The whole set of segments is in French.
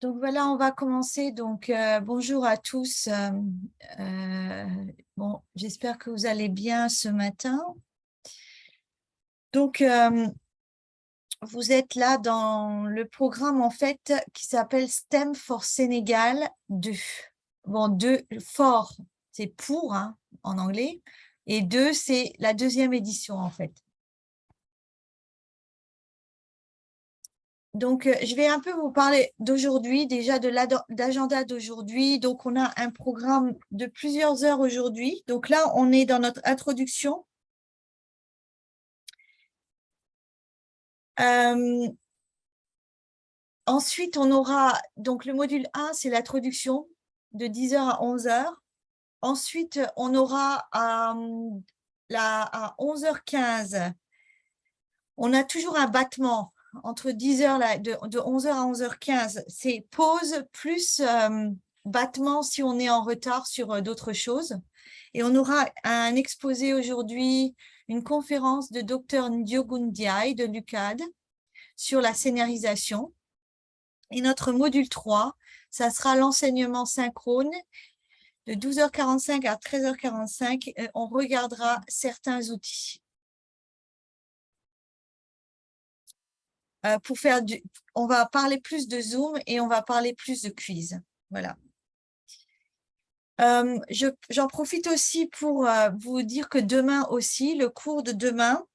Donc voilà, on va commencer. Donc bonjour à tous. Bon, j'espère que vous allez bien ce matin. Donc vous êtes là dans le programme en fait qui s'appelle STEM for Sénégal 2. Bon, 2 for, c'est pour hein, en anglais, et 2 c'est la deuxième édition en fait. Donc, je vais un peu vous parler d'aujourd'hui, déjà de l'agenda d'aujourd'hui. Donc, on a un programme de plusieurs heures aujourd'hui. Donc là, on est dans notre introduction. Ensuite, on aura, donc le module 1, c'est l'introduction de 10 heures à 11 heures. Ensuite, on aura à 11h15, on a toujours un battement entre 10 heures, de 11 heures à 11h15. C'est pause plus battement si on est en retard sur d'autres choses. Et on aura un exposé aujourd'hui, une conférence de Dr Ndiogu Ndiaye de l'UCAD sur la scénarisation. Et notre module 3, ça sera l'enseignement synchrone de 12h45 à 13h45. On regardera certains outils. Pour faire on va parler plus de Zoom et on va parler plus de quiz. Voilà. J'en profite aussi pour vous dire que demain aussi, le cours de demain,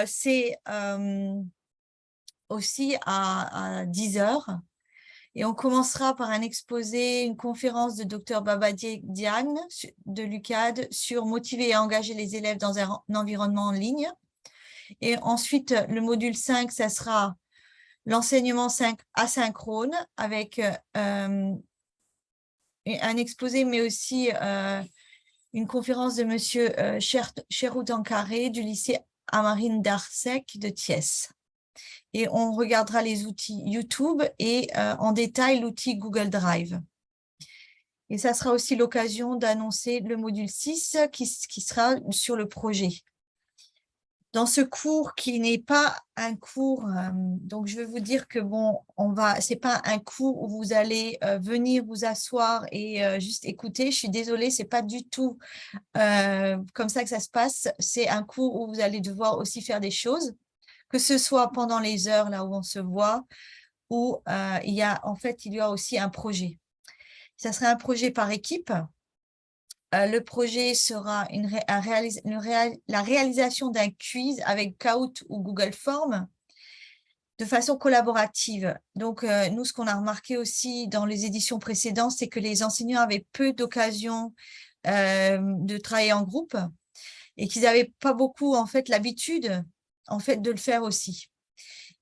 c'est aussi à 10 heures. Et on commencera par un exposé, une conférence de Dr Babadié Diagne de l'UCAD sur motiver et engager les élèves dans un environnement en ligne. Et ensuite, le module 5, ça sera l'enseignement asynchrone avec un exposé, mais aussi une conférence de M. Cherout Ankaré du lycée Amarine Darsec de Thiès. Et on regardera les outils YouTube et en détail l'outil Google Drive. Et ça sera aussi l'occasion d'annoncer le module 6 qui sera sur le projet. Dans ce cours qui n'est pas un cours, donc je vais vous dire que bon, c'est pas un cours où vous allez venir vous asseoir et juste écouter. Je suis désolée, c'est pas du tout comme ça que ça se passe. C'est un cours où vous allez devoir aussi faire des choses, que ce soit pendant les heures là où on se voit, ou il y a aussi un projet. Ça serait un projet par équipe. Le projet sera la réalisation d'un quiz avec Kahoot ou Google Form de façon collaborative. Donc, nous, ce qu'on a remarqué aussi dans les éditions précédentes, c'est que les enseignants avaient peu d'occasions de travailler en groupe et qu'ils n'avaient pas beaucoup, en fait, l'habitude, en fait, de le faire aussi.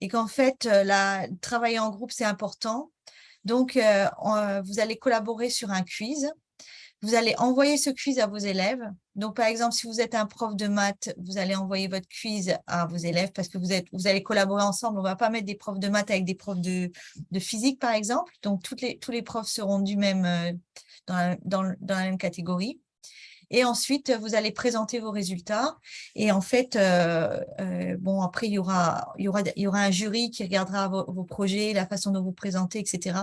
Et qu'en fait, travailler en groupe, c'est important. Donc, vous allez collaborer sur un quiz. Vous allez envoyer ce quiz à vos élèves. Donc, par exemple, si vous êtes un prof de maths, vous allez envoyer votre quiz à vos élèves parce que vous allez collaborer ensemble. On ne va pas mettre des profs de maths avec des profs de physique, par exemple. Donc, tous les profs seront du même, dans la même catégorie. Et ensuite, vous allez présenter vos résultats. Et en fait, bon, après, il y aura un jury qui regardera vos projets, la façon dont vous présentez, etc.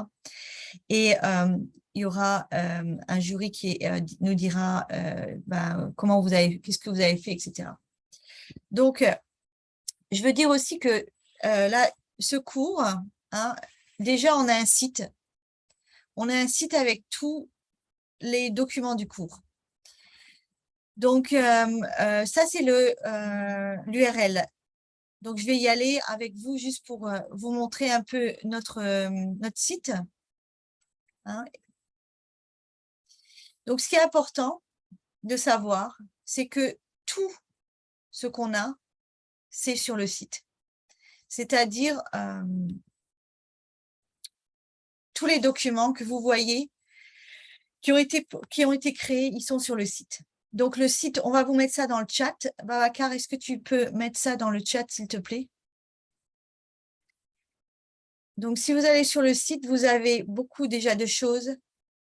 Et il y aura un jury qui nous dira qu'est-ce que vous avez fait, etc. Donc, je veux dire aussi que là, ce cours, hein, déjà, on a un site. On a un site avec tous les documents du cours. Donc, ça, c'est l'URL. Donc, je vais y aller avec vous juste pour vous montrer un peu notre site. Hein. Donc, ce qui est important de savoir, c'est que tout ce qu'on a, c'est sur le site. C'est-à-dire, tous les documents que vous voyez qui ont été créés, ils sont sur le site. Donc, le site, on va vous mettre ça dans le chat. Babacar, est-ce que tu peux mettre ça dans le chat, s'il te plaît? Donc, si vous allez sur le site, vous avez beaucoup déjà de choses.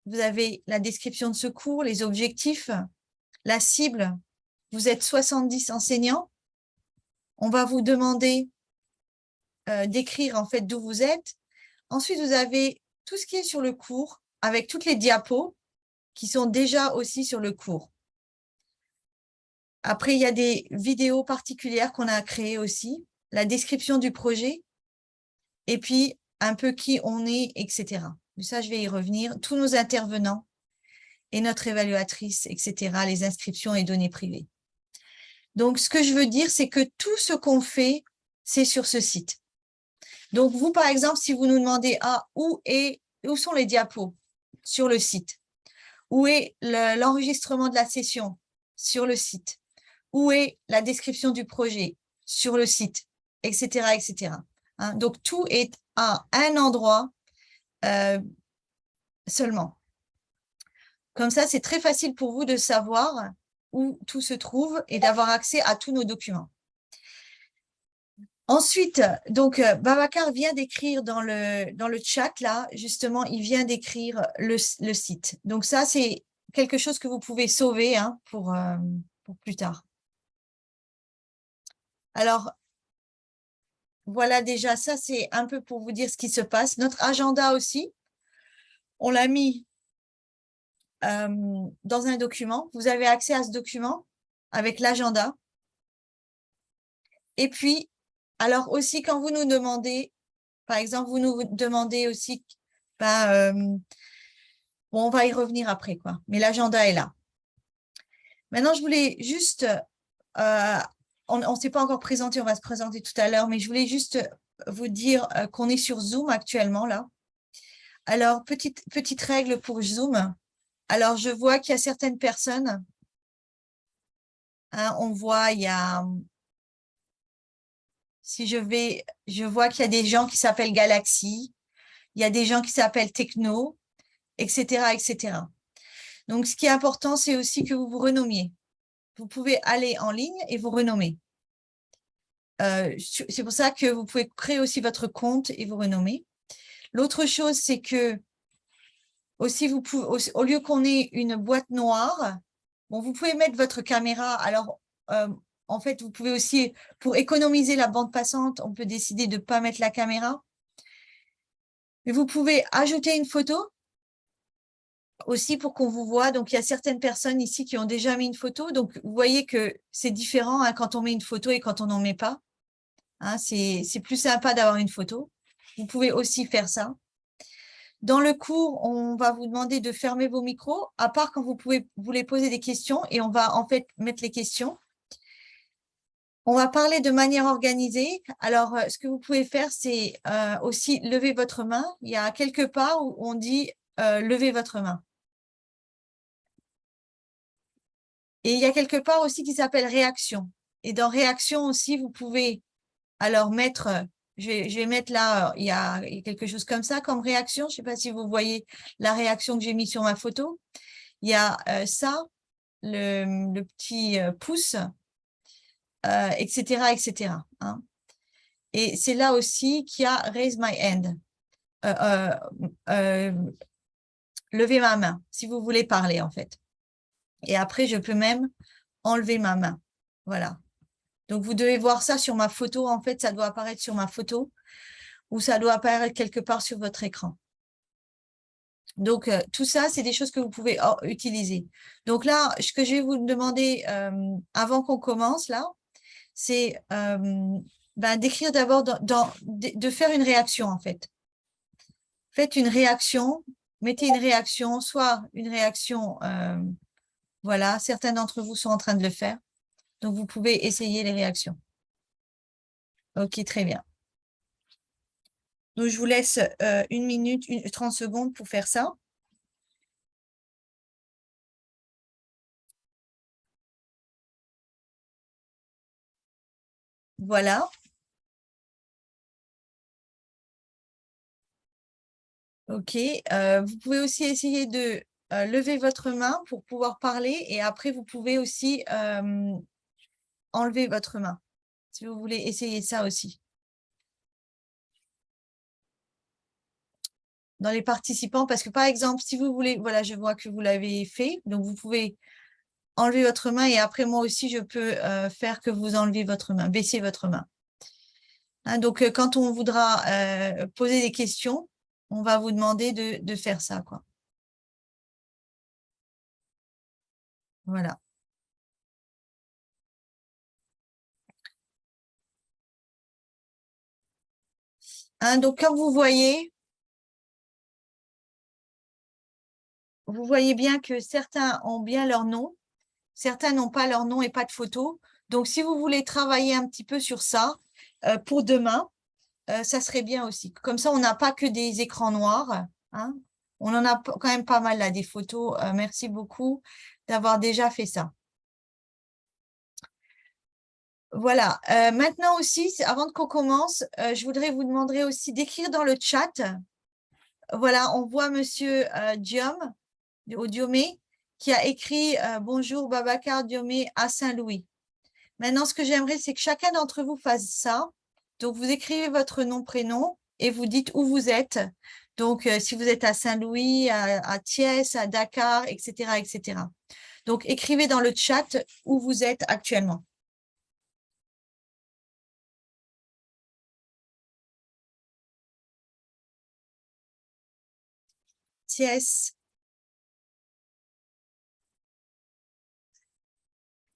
Vous avez la description de ce cours, les objectifs, la cible. Vous êtes 70 enseignants. On va vous demander d'écrire en fait d'où vous êtes. Ensuite, vous avez tout ce qui est sur le cours, avec toutes les diapos qui sont déjà aussi sur le cours. Après, il y a des vidéos particulières qu'on a créées aussi, la description du projet, et puis un peu qui on est, etc. Mais ça, je vais y revenir. Tous nos intervenants et notre évaluatrice, etc., les inscriptions et données privées. Donc, ce que je veux dire, c'est que tout ce qu'on fait, c'est sur ce site. Donc, vous, par exemple, si vous nous demandez où sont les diapos sur le site, où est l'enregistrement de la session sur le site, où est la description du projet sur le site, etc., etc. Hein, donc, tout est à un endroit seulement. Comme ça, c'est très facile pour vous de savoir où tout se trouve et d'avoir accès à tous nos documents. Ensuite, donc, Babacar vient d'écrire dans le chat, là, justement, il vient d'écrire le site. Donc, ça, c'est quelque chose que vous pouvez sauver hein, pour plus tard. Alors, voilà déjà, ça, c'est un peu pour vous dire ce qui se passe. Notre agenda aussi, on l'a mis dans un document. Vous avez accès à ce document avec l'agenda. Et puis, alors aussi, quand vous nous demandez, par exemple, vous nous demandez aussi, bon, on va y revenir après, quoi. Mais l'agenda est là. Maintenant, je voulais juste, on ne s'est pas encore présenté, on va se présenter tout à l'heure, mais je voulais juste vous dire qu'on est sur Zoom actuellement, là. Alors, petite règle pour Zoom. Alors, je vois qu'il y a certaines personnes, hein, on voit, il y a, si je vois qu'il y a des gens qui s'appellent Galaxy, il y a des gens qui s'appellent Techno, etc., etc. Donc, ce qui est important, c'est aussi que vous vous renommiez. Vous pouvez aller en ligne et vous renommer. C'est pour ça que vous pouvez créer aussi votre compte et vous renommer. L'autre chose, c'est que aussi, vous pouvez, au lieu qu'on ait une boîte noire, bon, vous pouvez mettre votre caméra. Alors, en fait, vous pouvez aussi, pour économiser la bande passante, on peut décider de ne pas mettre la caméra. Mais vous pouvez ajouter une photo aussi pour qu'on vous voit. Donc, il y a certaines personnes ici qui ont déjà mis une photo. Donc, vous voyez que c'est différent hein, quand on met une photo et quand on n'en met pas. Hein, c'est plus sympa d'avoir une photo. Vous pouvez aussi faire ça. Dans le cours, on va vous demander de fermer vos micros, à part quand vous voulez poser des questions, et on va en fait mettre les questions. On va parler de manière organisée. Alors, ce que vous pouvez faire, c'est aussi lever votre main. Il y a quelque part où on dit levez votre main. Et il y a quelque part aussi qui s'appelle réaction. Et dans réaction aussi, vous pouvez alors mettre, je vais mettre là, il y a quelque chose comme ça comme réaction. Je ne sais pas si vous voyez la réaction que j'ai mise sur ma photo. Il y a ça, le petit pouce, etc., etc. Hein. Et c'est là aussi qu'il y a raise my hand. Lever ma main, si vous voulez parler, en fait. Et après, je peux même enlever ma main. Voilà. Donc, vous devez voir ça sur ma photo. En fait, ça doit apparaître sur ma photo ou ça doit apparaître quelque part sur votre écran. Donc, tout ça, c'est des choses que vous pouvez utiliser. Donc là, ce que je vais vous demander avant qu'on commence, là, c'est d'écrire d'abord, de faire une réaction, en fait. Faites une réaction, mettez une réaction, soit une réaction, voilà, certains d'entre vous sont en train de le faire. Donc, vous pouvez essayer les réactions. Ok, très bien. Donc, je vous laisse 1 minute, 30 secondes pour faire ça. Voilà. Ok. Vous pouvez aussi essayer de lever votre main pour pouvoir parler et après, vous pouvez aussi enlever votre main si vous voulez essayer ça aussi. Dans les participants, parce que par exemple, si vous voulez, voilà, je vois que vous l'avez fait, donc vous pouvez enlever votre main et après moi aussi, je peux faire que vous enlevez votre main, baisser votre main. Hein, donc, quand on voudra poser des questions, on va vous demander de faire ça, quoi. Voilà. Hein, donc, comme vous voyez bien que certains ont bien leur nom, certains n'ont pas leur nom et pas de photo. Donc, si vous voulez travailler un petit peu sur ça pour demain, ça serait bien aussi. Comme ça, on n'a pas que des écrans noirs, hein. On en a quand même pas mal là, des photos. Merci beaucoup d'avoir déjà fait ça. Voilà. Maintenant aussi, avant qu'on commence, je voudrais vous demander aussi d'écrire dans le chat. Voilà, on voit Monsieur Diomé qui a écrit Bonjour Babacar Diomé à Saint-Louis. Maintenant, ce que j'aimerais, c'est que chacun d'entre vous fasse ça. Donc, vous écrivez votre nom, prénom et vous dites où vous êtes. Donc, si vous êtes à Saint-Louis, à Thiès, à Dakar, etc., etc. Donc, écrivez dans le chat où vous êtes actuellement. Thiès,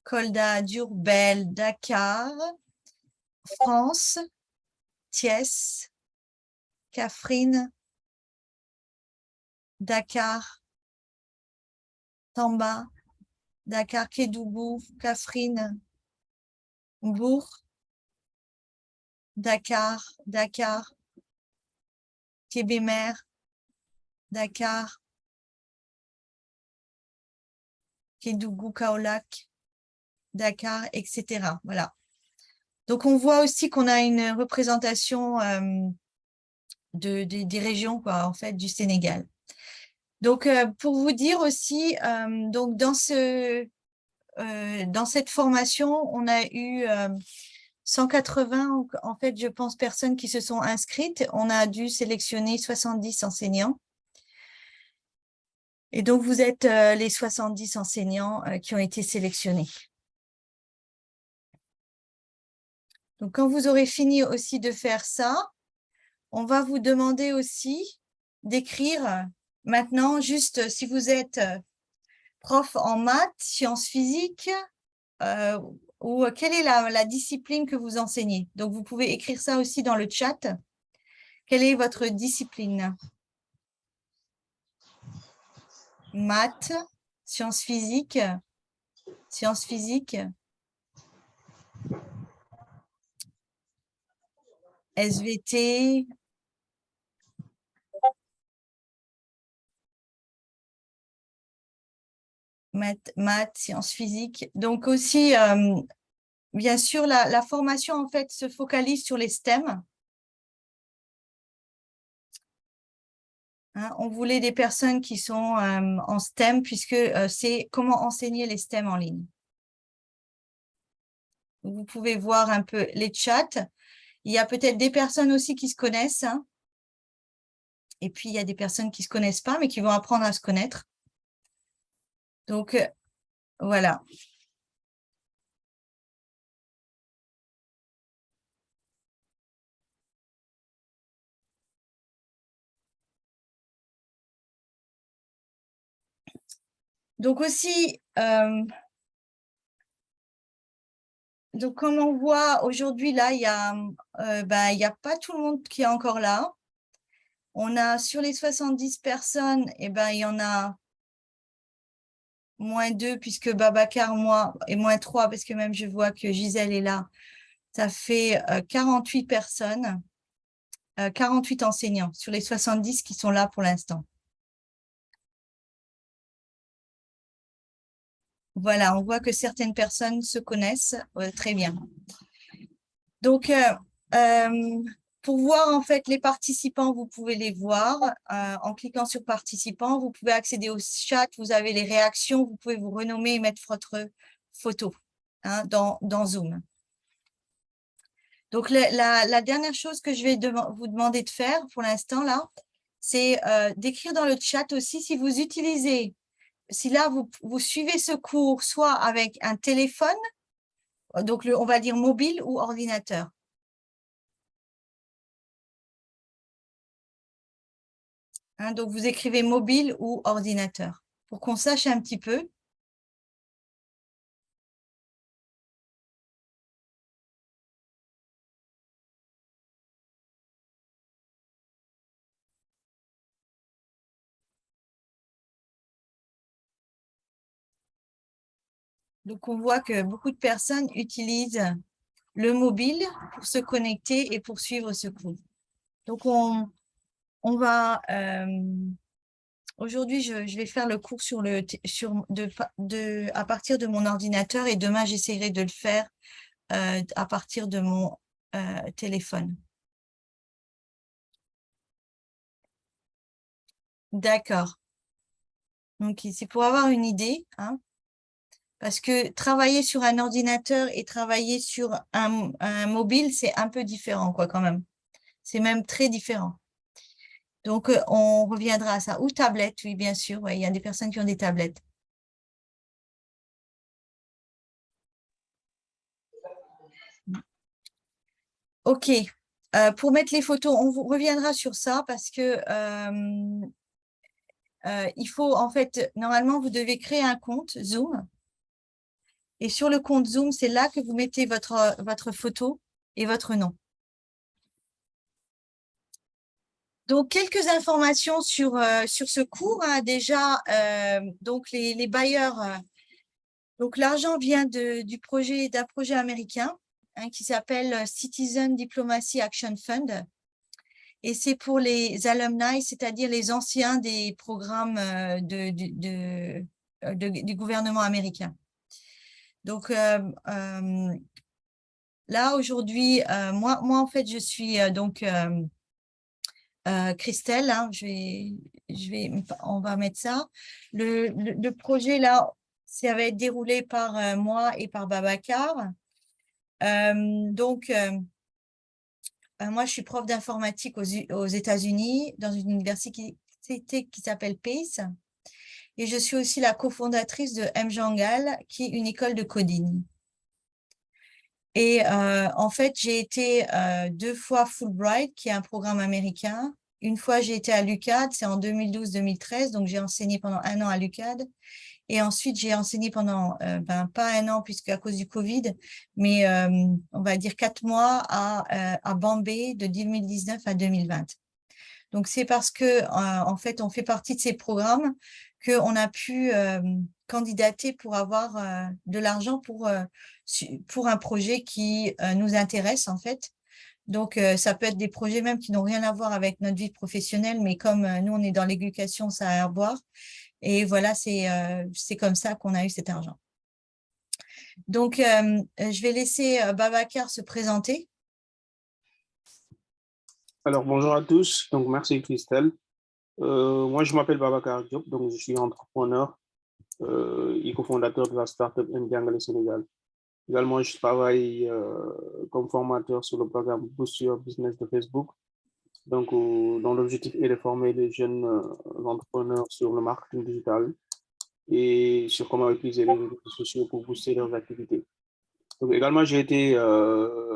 Kolda, Diourbel, Dakar, France, Thiès, Kaffrine, Dakar, Tamba, Dakar, Kédougou, Kaffrine, Mbour, Dakar, Kébémer, Dakar, Kédougou, Kaolack, Dakar, etc. Voilà. Donc, on voit aussi qu'on a une représentation des régions, quoi, en fait, du Sénégal. Donc, pour vous dire aussi, donc dans cette formation, on a eu 180, en fait, je pense, personnes qui se sont inscrites. On a dû sélectionner 70 enseignants. Et donc, vous êtes les 70 enseignants qui ont été sélectionnés. Donc, quand vous aurez fini aussi de faire ça, on va vous demander aussi d'écrire maintenant, juste si vous êtes prof en maths, sciences physiques, ou quelle est la discipline que vous enseignez. Donc, vous pouvez écrire ça aussi dans le chat. Quelle est votre discipline? Maths, sciences physiques, SVT, maths, sciences physiques. Donc aussi, bien sûr, la formation, en fait, se focalise sur les STEM. Hein, on voulait des personnes qui sont en STEM puisque c'est comment enseigner les STEM en ligne. Vous pouvez voir un peu les chats. Il y a peut-être des personnes aussi qui se connaissent, hein. Et puis, il y a des personnes qui ne se connaissent pas, mais qui vont apprendre à se connaître. Donc, voilà. Donc aussi, donc comme on voit aujourd'hui, là, il y a pas tout le monde qui est encore là. On a sur les 70 personnes, il y en a moins 2 puisque Babacar, moi, et moins 3 parce que même je vois que Gisèle est là. Ça fait 48 personnes, 48 enseignants sur les 70 qui sont là pour l'instant. Voilà, on voit que certaines personnes se connaissent très bien. Donc, pour voir en fait les participants, vous pouvez les voir en cliquant sur participants. Vous pouvez accéder au chat, vous avez les réactions, vous pouvez vous renommer et mettre votre photo hein, dans Zoom. Donc, la dernière chose que je vais vous demander de faire pour l'instant là, c'est d'écrire dans le chat aussi si vous utilisez, si là vous suivez ce cours soit avec un téléphone, donc on va dire mobile ou ordinateur. Hein, donc, vous écrivez mobile ou ordinateur pour qu'on sache un petit peu. Donc, on voit que beaucoup de personnes utilisent le mobile pour se connecter et pour suivre ce cours. Donc, on va… aujourd'hui, je vais faire le cours à partir de mon ordinateur et demain, j'essaierai de le faire à partir de mon téléphone. D'accord. Donc, c'est pour avoir une idée, hein, parce que travailler sur un ordinateur et travailler sur un mobile, c'est un peu différent, quoi, quand même. C'est même très différent. Donc, on reviendra à ça. Ou tablette, oui, bien sûr. Ouais, il y a des personnes qui ont des tablettes. OK. Pour mettre les photos, on reviendra sur ça parce que il faut, en fait, normalement, vous devez créer un compte Zoom. Et sur le compte Zoom, c'est là que vous mettez votre photo et votre nom. Donc, quelques informations sur ce cours, hein. Déjà, donc les bailleurs, donc l'argent vient d'un projet américain, hein, qui s'appelle Citizen Diplomacy Action Fund. Et c'est pour les alumni, c'est-à-dire les anciens des programmes du gouvernement américain. Donc, là, aujourd'hui, moi, en fait, je suis donc Christelle, hein, on va mettre ça. Le projet, là, ça va être déroulé par moi et par Babacar. Donc, moi, je suis prof d'informatique aux États-Unis dans une université qui s'appelle Pace. Et je suis aussi la cofondatrice de mJangal, qui est une école de coding. Et en fait, j'ai été 2 fois Fulbright, qui est un programme américain. Une fois, j'ai été à l'UCAD, c'est en 2012-2013, donc j'ai enseigné pendant 1 an à l'UCAD. Et ensuite, j'ai enseigné pendant, pas 1 an, puisque à cause du Covid, mais on va dire 4 mois à Bombay de 2019 à 2020. Donc, c'est parce que, en fait, on fait partie de ces programmes qu'on a pu candidater pour avoir de l'argent pour un projet qui nous intéresse, en fait. Donc, ça peut être des projets même qui n'ont rien à voir avec notre vie professionnelle, mais comme nous, on est dans l'éducation, ça a à voir. Et voilà, c'est comme ça qu'on a eu cet argent. Donc, je vais laisser Babacar se présenter. Alors, bonjour à tous. Donc, merci Christelle. Moi, je m'appelle Babacar Diop, donc je suis entrepreneur et cofondateur de la startup mJangal au Sénégal. Également, je travaille comme formateur sur le programme Boost Your Business de Facebook. Donc, dont l'objectif est de former les jeunes entrepreneurs sur le marketing digital et sur comment utiliser les réseaux sociaux pour booster leurs activités. Donc, également, j'ai été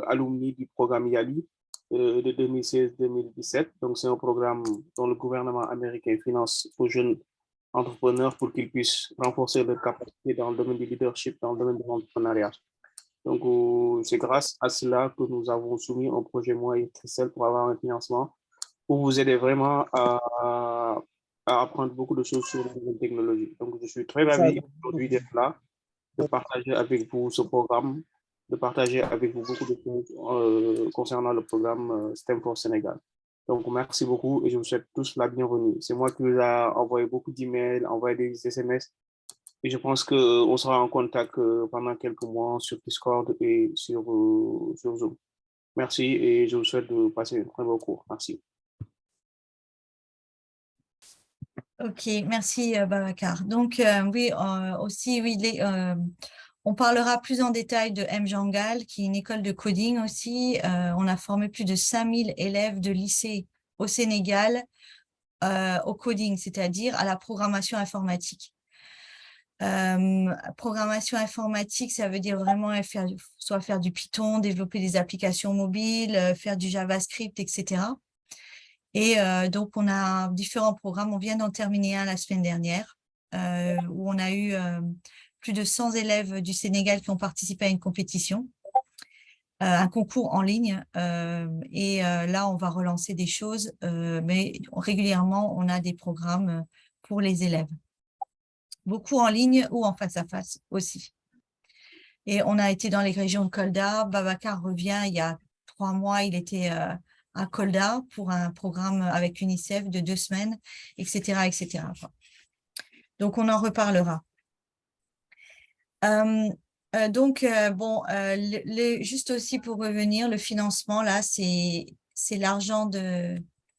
alumni du programme YALI de 2016-2017. Donc, c'est un programme dont le gouvernement américain finance aux jeunes entrepreneurs pour qu'ils puissent renforcer leurs capacités dans le domaine du leadership, dans le domaine de l'entrepreneuriat. Donc, c'est grâce à cela que nous avons soumis un projet, moi et Christelle, pour avoir un financement, pour vous aider vraiment à apprendre beaucoup de choses sur les nouvelles technologies. Donc, je suis très ravi aujourd'hui d'être là, de partager avec vous ce programme, de partager avec vous beaucoup de choses concernant le programme STEM for Sénégal. Donc, merci beaucoup et je vous souhaite tous la bienvenue. C'est moi qui vous ai envoyé beaucoup d'emails, envoyé des SMS et je pense qu'on sera en contact pendant quelques mois sur Discord et sur Zoom. Merci et je vous souhaite de passer un très beau cours. Merci. OK, merci Babacar. Donc, oui, aussi, oui, on parlera plus en détail de mJangal, qui est une école de coding aussi. On a formé plus de 5000 élèves de lycée au Sénégal au coding, c'est-à-dire à la programmation informatique. Programmation informatique, ça veut dire vraiment soit faire du Python, développer des applications mobiles, faire du JavaScript, etc. Et donc, on a différents programmes. On vient d'en terminer un la semaine dernière, où on a eu plus de 100 élèves du Sénégal qui ont participé à une compétition, un concours en ligne. Et là, on va relancer des choses, mais régulièrement, on a des programmes pour les élèves. Beaucoup en ligne ou en face à face aussi. Et on a été dans les régions de Kolda. Babacar revient il y a 3 mois. Il était à Kolda pour un programme avec UNICEF de 2 semaines, etc., etc. Donc, on en reparlera. Bon, juste aussi pour revenir, le financement, là, c'est l'argent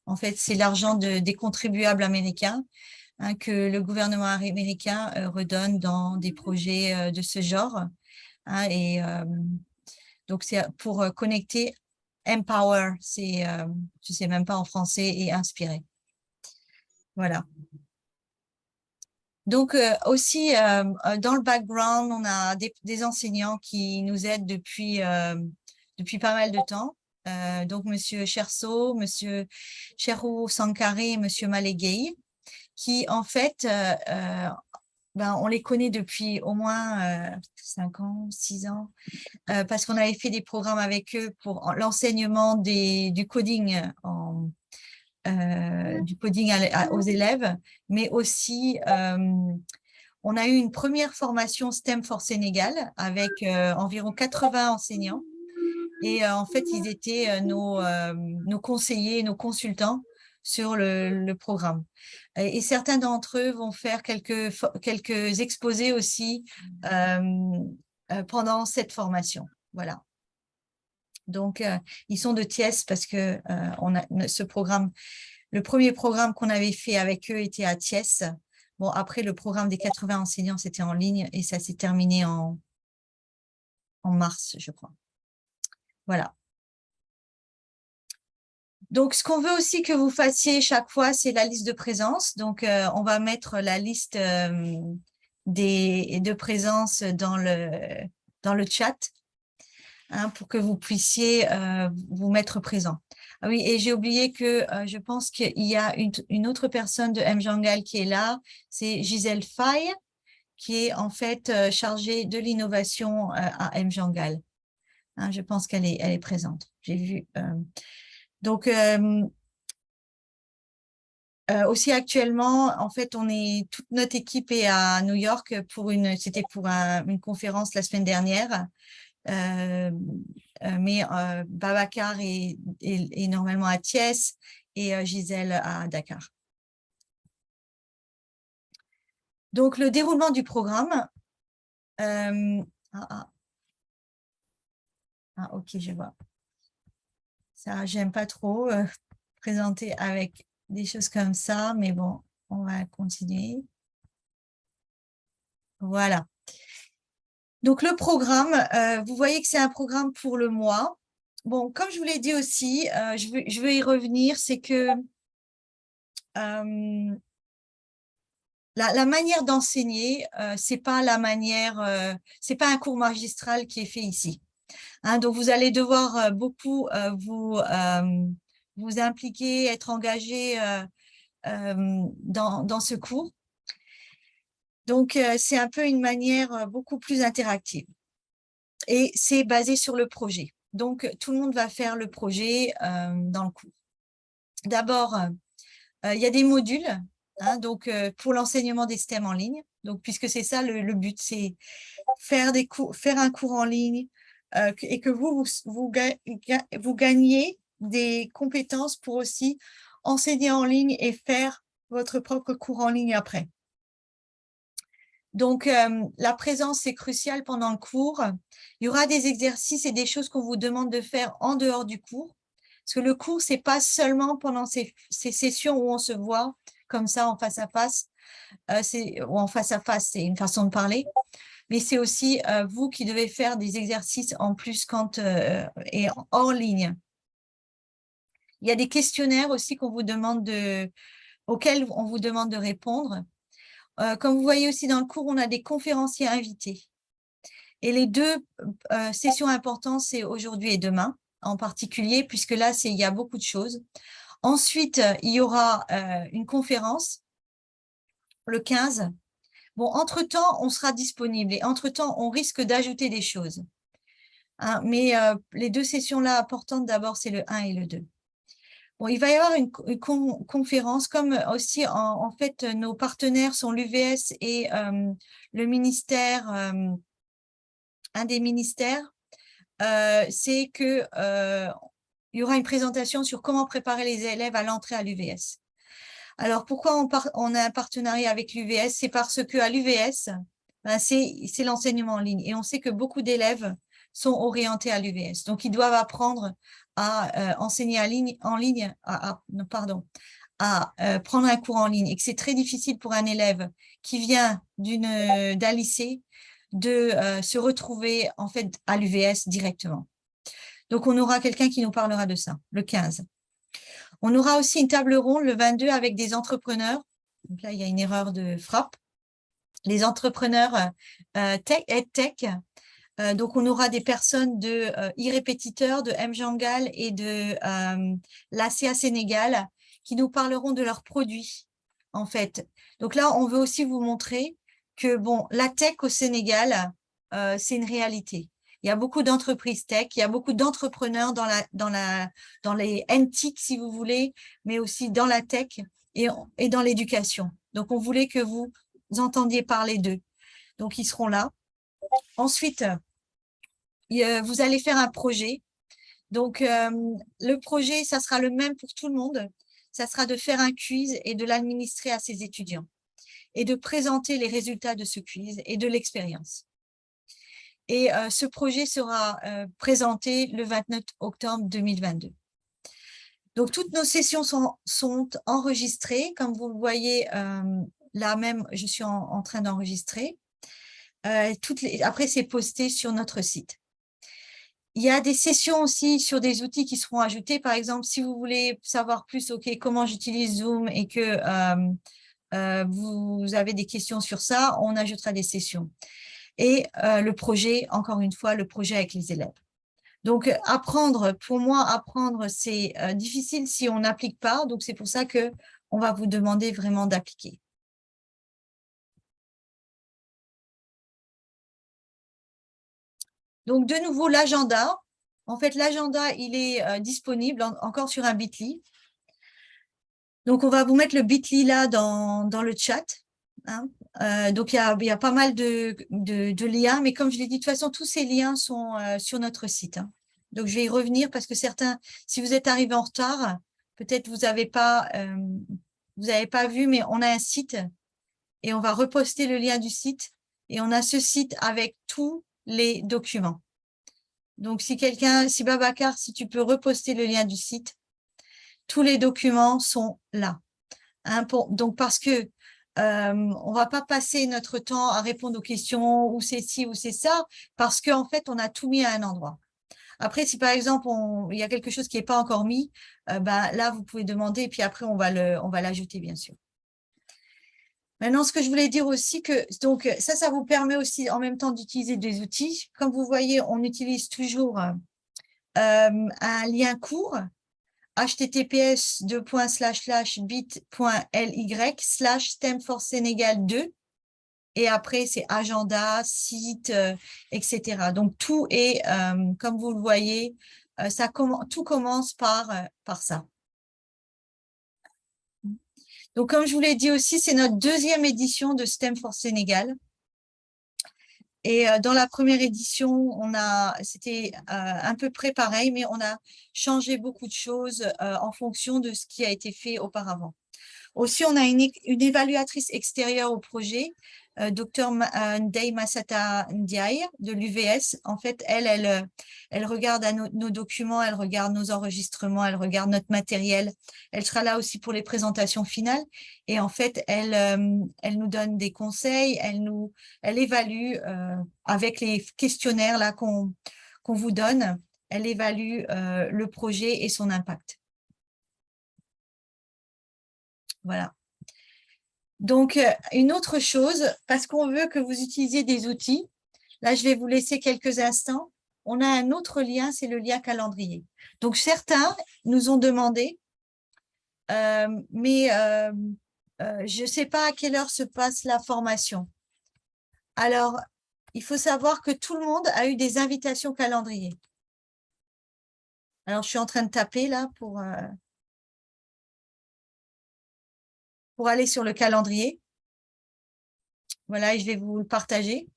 en fait, c'est l'argent des contribuables américains, hein, que le gouvernement américain redonne dans des projets de ce genre. Hein, et donc, c'est pour connecter, empower, c'est, je ne sais même pas en français, et inspirer. Voilà. Donc, aussi, dans le background, on a des enseignants qui nous aident depuis pas mal de temps. Donc, Monsieur Cherso, Monsieur Cherou Sankaré et Monsieur Maléguei, qui, en fait, on les connaît depuis au moins 5 ans, 6 ans, parce qu'on avait fait des programmes avec eux pour l'enseignement du coding aux élèves, mais aussi on a eu une première formation STEM for Sénégal avec environ 80 enseignants. Et en fait, ils étaient nos conseillers, nos consultants sur le programme. Et certains d'entre eux vont faire quelques exposés aussi pendant cette formation. Voilà. Donc, ils sont de Thiès parce que on a ce programme, le premier programme qu'on avait fait avec eux était à Thiès. Bon, après, le programme des 80 enseignants, c'était en ligne et ça s'est terminé en mars, je crois. Voilà. Donc, ce qu'on veut aussi que vous fassiez chaque fois, c'est la liste de présence. Donc, on va mettre la liste de présence dans le chat, hein, pour que vous puissiez vous mettre présent. Ah oui, et j'ai oublié que je pense qu'il y a une autre personne de Mjangal qui est là, c'est Gisèle Faye, qui est en fait chargée de l'innovation à Mjangal. Hein, je pense qu'elle est présente. J'ai vu. Donc, aussi actuellement, en fait, toute notre équipe est à New York c'était pour une conférence la semaine dernière. Mais Babacar est normalement à Thiès et Gisèle à Dakar. Donc, le déroulement du programme. Ok, je vois. Ça, j'aime pas trop présenter avec des choses comme ça, mais bon, on va continuer. Voilà. Donc, le programme, vous voyez que c'est un programme pour le mois. Bon, comme je vous l'ai dit aussi, je veux y revenir, c'est que la manière d'enseigner, c'est pas c'est pas un cours magistral qui est fait ici. Hein, donc, vous allez devoir beaucoup vous impliquer, être engagé dans ce cours. Donc, c'est un peu une manière beaucoup plus interactive. Et c'est basé sur le projet. Donc, tout le monde va faire le projet dans le cours. D'abord, il y a des modules, hein, donc pour l'enseignement des STEM en ligne. Donc, puisque c'est ça le but, c'est faire un cours en ligne et que vous gagnez des compétences pour aussi enseigner en ligne et faire votre propre cours en ligne après. Donc, la présence est cruciale pendant le cours. Il y aura des exercices et des choses qu'on vous demande de faire en dehors du cours. Parce que le cours, ce n'est pas seulement pendant ces sessions où on se voit comme ça en face à face. Ou en face à face, c'est une façon de parler. Mais c'est aussi vous qui devez faire des exercices en plus et hors ligne. Il y a des questionnaires aussi auxquels on vous demande de répondre. Comme vous voyez aussi dans le cours, on a des conférenciers invités. Et les 2 sessions importantes, c'est aujourd'hui et demain, en particulier, puisque là, il y a beaucoup de choses. Ensuite, il y aura une conférence le 15. Bon, entre-temps, on sera disponible et entre-temps, on risque d'ajouter des choses. Hein, mais les deux sessions-là importantes, d'abord, c'est le 1 et le 2. Bon, il va y avoir une conférence, comme aussi, en fait, nos partenaires sont l'UVS et le ministère, un des ministères, c'est que il y aura une présentation sur comment préparer les élèves à l'entrée à l'UVS. Alors, pourquoi on a un partenariat avec l'UVS? C'est parce qu'à l'UVS, ben, c'est l'enseignement en ligne. Et on sait que beaucoup d'élèves sont orientés à l'UVS. Donc, ils doivent apprendre à enseigner en ligne, à prendre un cours en ligne. Et que c'est très difficile pour un élève qui vient d'un lycée de se retrouver en fait à l'UVS directement. Donc, on aura quelqu'un qui nous parlera de ça, le 15. On aura aussi une table ronde le 22 avec des entrepreneurs. Donc là, il y a une erreur de frappe. Les entrepreneurs EdTech. Donc, on aura des personnes de e-répétiteurs, de Mjangal et de l'ACA Sénégal qui nous parleront de leurs produits, en fait. Donc là, on veut aussi vous montrer que, bon, la tech au Sénégal, c'est une réalité. Il y a beaucoup d'entreprises tech, il y a beaucoup d'entrepreneurs dans les NTIC, si vous voulez, mais aussi dans la tech et dans l'éducation. Donc, on voulait que vous entendiez parler d'eux. Donc, ils seront là. Ensuite, vous allez faire un projet. Donc, le projet, ça sera le même pour tout le monde. Ça sera de faire un quiz et de l'administrer à ses étudiants et de présenter les résultats de ce quiz et de l'expérience. Et ce projet sera présenté le 29 octobre 2022. Donc, toutes nos sessions sont enregistrées. Comme vous le voyez, là même, je suis en train d'enregistrer. Après, c'est posté sur notre site. Il y a des sessions aussi sur des outils qui seront ajoutés. Par exemple, si vous voulez savoir plus, comment j'utilise Zoom et que vous avez des questions sur ça, on ajoutera des sessions. Et le projet, encore une fois, le projet avec les élèves. Donc, pour moi, apprendre, c'est difficile si on n'applique pas. Donc, c'est pour ça qu'on va vous demander vraiment d'appliquer. Donc, de nouveau, l'agenda. En fait, l'agenda, il est disponible encore sur un Bitly. Donc, on va vous mettre le Bitly là dans le chat. Hein. Donc, il y a pas mal de liens. Mais comme je l'ai dit, de toute façon, tous ces liens sont sur notre site. Hein. Donc, je vais y revenir parce que certains, si vous êtes arrivés en retard, peut-être vous n'avez pas vu, mais on a un site et on va reposter le lien du site. Et on a ce site avec tous les documents. Donc, si Babacar, si tu peux reposter le lien du site, tous les documents sont là. Hein, donc, parce que on ne va pas passer notre temps à répondre aux questions où c'est ci ou c'est ça, parce qu'en fait, on a tout mis à un endroit. Après, si par exemple, il y a quelque chose qui n'est pas encore mis, là, vous pouvez demander et puis après, on va l'ajouter, bien sûr. Maintenant, ce que je voulais dire aussi, donc ça vous permet aussi en même temps d'utiliser des outils. Comme vous voyez, on utilise toujours un lien court, https://bit.ly/STEM4Sénégal2 et après, c'est agenda, site, etc. Donc, tout est, comme vous le voyez, tout commence par ça. Donc, comme je vous l'ai dit aussi, c'est notre deuxième édition de STEM for Sénégal. Et dans la première édition, c'était à peu près pareil, mais on a changé beaucoup de choses en fonction de ce qui a été fait auparavant. Aussi, on a une évaluatrice extérieure au projet, Dr Ndeye Massata Ndiaye de l'UVS. En fait, elle regarde nos documents, elle regarde nos enregistrements, elle regarde notre matériel. Elle sera là aussi pour les présentations finales. Et en fait, elle nous donne des conseils, elle évalue avec les questionnaires là qu'on vous donne, elle évalue le projet et son impact. Voilà. Donc, une autre chose, parce qu'on veut que vous utilisiez des outils, là, je vais vous laisser quelques instants. On a un autre lien, c'est le lien calendrier. Donc, certains nous ont demandé mais je ne sais pas à quelle heure se passe la formation. Alors, il faut savoir que tout le monde a eu des invitations calendrier. Alors, je suis en train de taper là pour aller sur le calendrier. Voilà, et je vais vous le partager.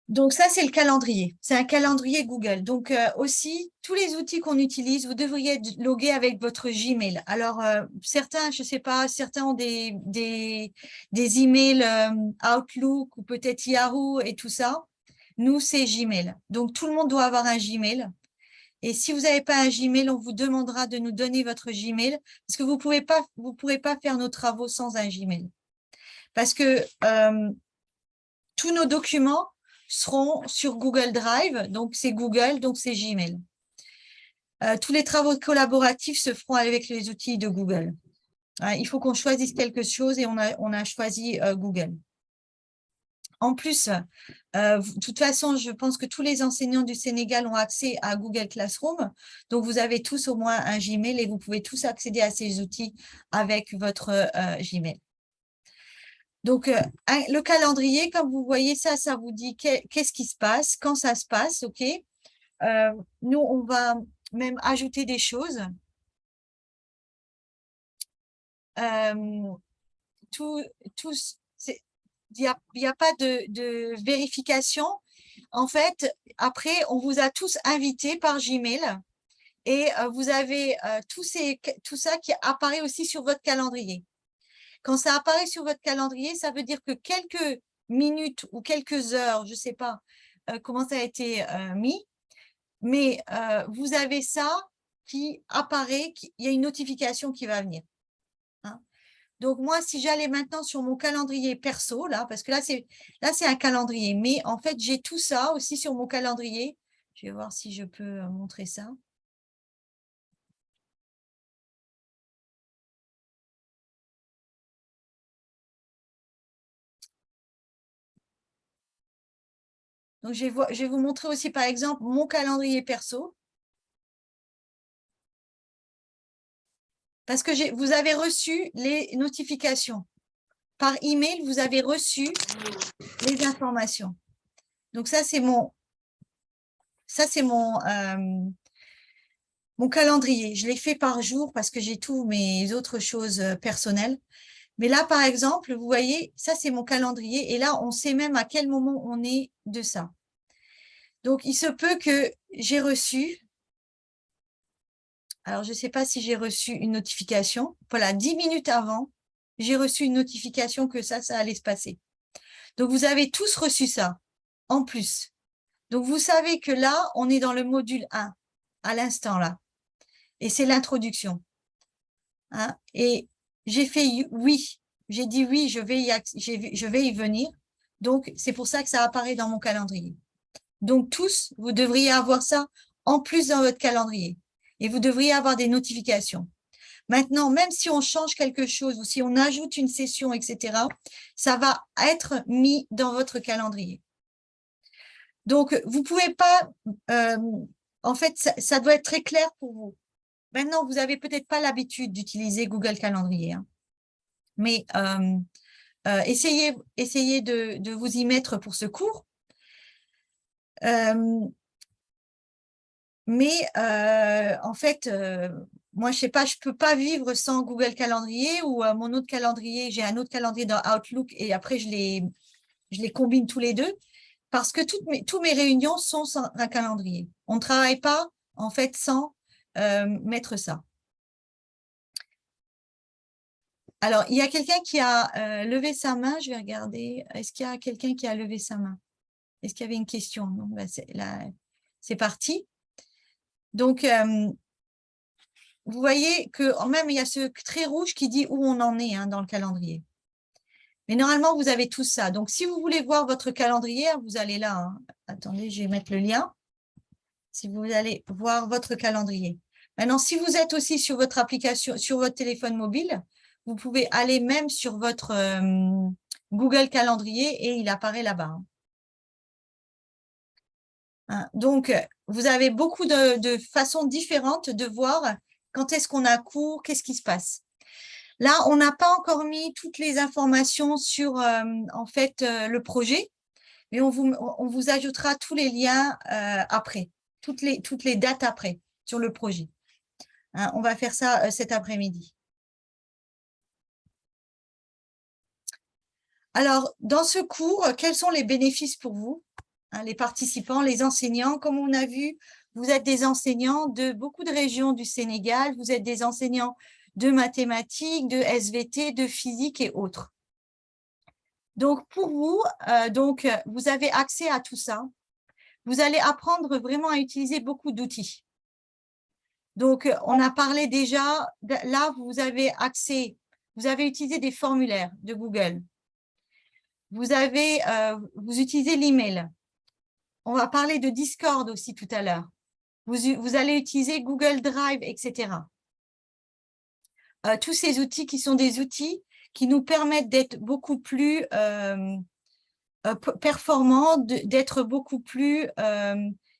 Donc, ça, c'est le calendrier. C'est un calendrier Google. Donc, aussi, tous les outils qu'on utilise, vous devriez être logué avec votre Gmail. Alors, certains, je ne sais pas, certains ont des emails Outlook ou peut-être Yahoo et tout ça. Nous, c'est Gmail. Donc, tout le monde doit avoir un Gmail. Et si vous n'avez pas un Gmail, on vous demandera de nous donner votre Gmail parce que vous ne pourrez pas faire nos travaux sans un Gmail. Parce que tous nos documents seront sur Google Drive, donc c'est Google, donc c'est Gmail. Tous les travaux collaboratifs se feront avec les outils de Google. Il faut qu'on choisisse quelque chose et on a choisi Google. En plus, de toute façon, je pense que tous les enseignants du Sénégal ont accès à Google Classroom. Donc, vous avez tous au moins un Gmail et vous pouvez tous accéder à ces outils avec votre Gmail. Donc, le calendrier, comme vous voyez ça vous dit qu'est-ce qui se passe, quand ça se passe, OK. Nous, on va même ajouter des choses. Il n'y a pas de vérification. En fait, après, on vous a tous invités par Gmail et vous avez tout ça qui apparaît aussi sur votre calendrier. Quand ça apparaît sur votre calendrier, ça veut dire que quelques minutes ou quelques heures, je ne sais pas comment ça a été mis, mais vous avez ça qui apparaît, il y a une notification qui va venir. Hein. Donc, moi, si j'allais maintenant sur mon calendrier perso, là, parce que là, c'est un calendrier, mais en fait, j'ai tout ça aussi sur mon calendrier. Je vais voir si je peux montrer ça. Donc, je vais vous montrer aussi, par exemple, mon calendrier perso. Parce que vous avez reçu les notifications. Par email, vous avez reçu les informations. Donc, ça, c'est mon calendrier. Je l'ai fait par jour parce que j'ai tous mes autres choses personnelles. Mais là, par exemple, vous voyez, ça, c'est mon calendrier. Et là, on sait même à quel moment on est de ça. Donc, il se peut que j'ai reçu, alors je ne sais pas si j'ai reçu une notification. Voilà, 10 minutes avant, j'ai reçu une notification que ça allait se passer. Donc, vous avez tous reçu ça, en plus. Donc, vous savez que là, on est dans le module 1, à l'instant là. Et c'est l'introduction. Hein. Et j'ai fait oui. J'ai dit oui, je vais y venir. Donc, c'est pour ça que ça apparaît dans mon calendrier. Donc, tous, vous devriez avoir ça en plus dans votre calendrier. Et vous devriez avoir des notifications. Maintenant, même si on change quelque chose ou si on ajoute une session, etc., ça va être mis dans votre calendrier. Donc, vous ne pouvez pas… en fait, ça doit être très clair pour vous. Maintenant, vous n'avez peut-être pas l'habitude d'utiliser Google Calendrier. Hein. Mais essayez de vous y mettre pour ce cours. Mais en fait, moi, je ne sais pas, je ne peux pas vivre sans Google Calendrier ou mon autre calendrier. J'ai un autre calendrier dans Outlook et après, je les combine tous les deux parce que toutes mes réunions sont sur un calendrier. On ne travaille pas, en fait, sans mettre ça. Alors, il y a quelqu'un qui a levé sa main. Je vais regarder. Est-ce qu'il y a quelqu'un qui a levé sa main? Est-ce qu'il y avait une question? Non, ben c'est parti. Donc, vous voyez que même il y a ce trait rouge qui dit où on en est hein, dans le calendrier. Mais normalement, vous avez tout ça. Donc, si vous voulez voir votre calendrier, vous allez là. Hein. Attendez, je vais mettre le lien. Si vous allez voir votre calendrier. Maintenant, si vous êtes aussi sur votre application, sur votre téléphone mobile, vous pouvez aller même sur votre Google Calendrier et il apparaît là-bas. Hein. Donc, vous avez beaucoup de façons différentes de voir quand est-ce qu'on a cours, qu'est-ce qui se passe. Là, on n'a pas encore mis toutes les informations sur en fait le projet, mais on vous ajoutera tous les liens après, toutes les dates après sur le projet. Hein, on va faire ça cet après-midi. Alors, dans ce cours, quels sont les bénéfices pour vous, hein, les participants, les enseignants? Comme on a vu, vous êtes des enseignants de beaucoup de régions du Sénégal, vous êtes des enseignants de mathématiques, de SVT, de physique et autres. Donc, pour vous, vous avez accès à tout ça. Vous allez apprendre vraiment à utiliser beaucoup d'outils. Donc, on a parlé déjà, là, vous avez accès, vous avez utilisé des formulaires de Google. Vous utilisez l'email. On va parler de Discord aussi tout à l'heure. Vous allez utiliser Google Drive, etc. Tous ces outils qui sont des outils qui nous permettent d'être beaucoup plus performants, d'être beaucoup plus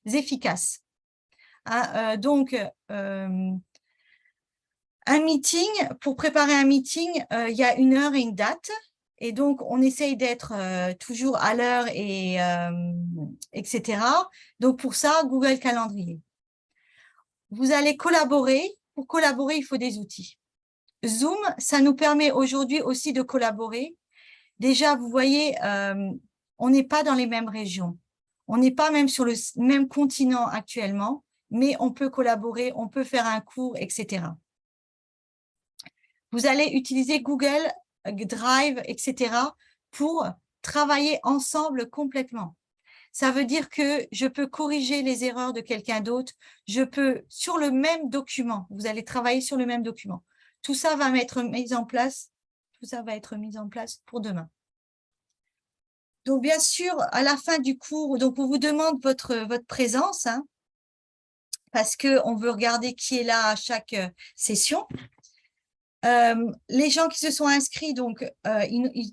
efficaces. Hein, un meeting, pour préparer un meeting, il y a une heure et une date. Et donc, on essaye d'être toujours à l'heure, etc. Donc, pour ça, Google Calendrier. Vous allez collaborer. Pour collaborer, il faut des outils. Zoom, ça nous permet aujourd'hui aussi de collaborer. Déjà, vous voyez, on n'est pas dans les mêmes régions. On n'est pas même sur le même continent actuellement, mais on peut collaborer, on peut faire un cours, etc. Vous allez utiliser Google Drive, etc. pour travailler ensemble complètement. Ça veut dire que je peux corriger les erreurs de quelqu'un d'autre. Je peux, sur le même document, vous allez travailler sur le même document. Tout ça va être mis en place. Tout ça va être mis en place pour demain. Donc, bien sûr, à la fin du cours, donc on vous demande votre présence, hein, parce qu'on veut regarder qui est là à chaque session. Les gens qui se sont inscrits, donc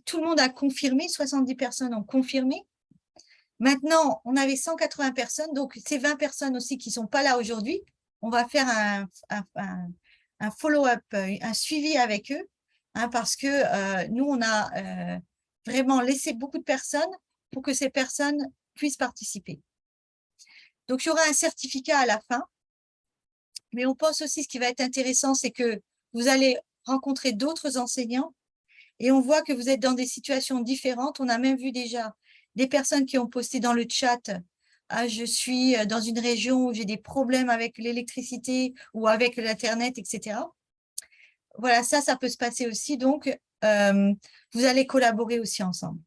tout le monde a confirmé, 70 personnes ont confirmé. Maintenant, on avait 180 personnes, donc ces 20 personnes aussi qui ne sont pas là aujourd'hui, on va faire un follow-up, un suivi avec eux, hein, parce que nous, on a vraiment laissé beaucoup de personnes pour que ces personnes puissent participer. Donc, il y aura un certificat à la fin, mais on pense aussi, ce qui va être intéressant, c'est que vous allez rencontrer d'autres enseignants et on voit que vous êtes dans des situations différentes. On a même vu déjà des personnes qui ont posté dans le chat « Je suis dans une région où j'ai des problèmes avec l'électricité ou avec l'Internet, etc. » Voilà, ça peut se passer aussi. Donc, vous allez collaborer aussi ensemble.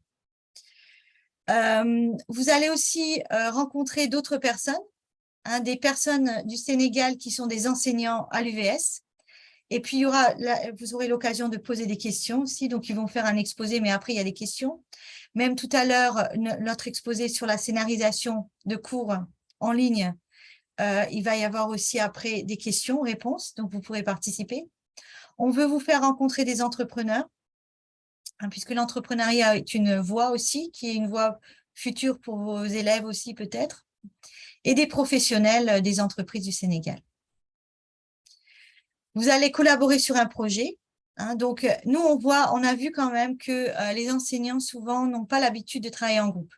Vous allez aussi rencontrer d'autres personnes, hein, des personnes du Sénégal qui sont des enseignants à l'UVS. Et puis, vous aurez l'occasion de poser des questions aussi. Donc, ils vont faire un exposé, mais après, il y a des questions. Même tout à l'heure, notre exposé sur la scénarisation de cours en ligne, il va y avoir aussi après des questions-réponses, donc vous pourrez participer. On veut vous faire rencontrer des entrepreneurs, hein, puisque l'entrepreneuriat est une voie aussi, qui est une voie future pour vos élèves aussi peut-être, et des professionnels des entreprises du Sénégal. Vous allez collaborer sur un projet. Hein, donc, nous, on a vu quand même que les enseignants, souvent, n'ont pas l'habitude de travailler en groupe.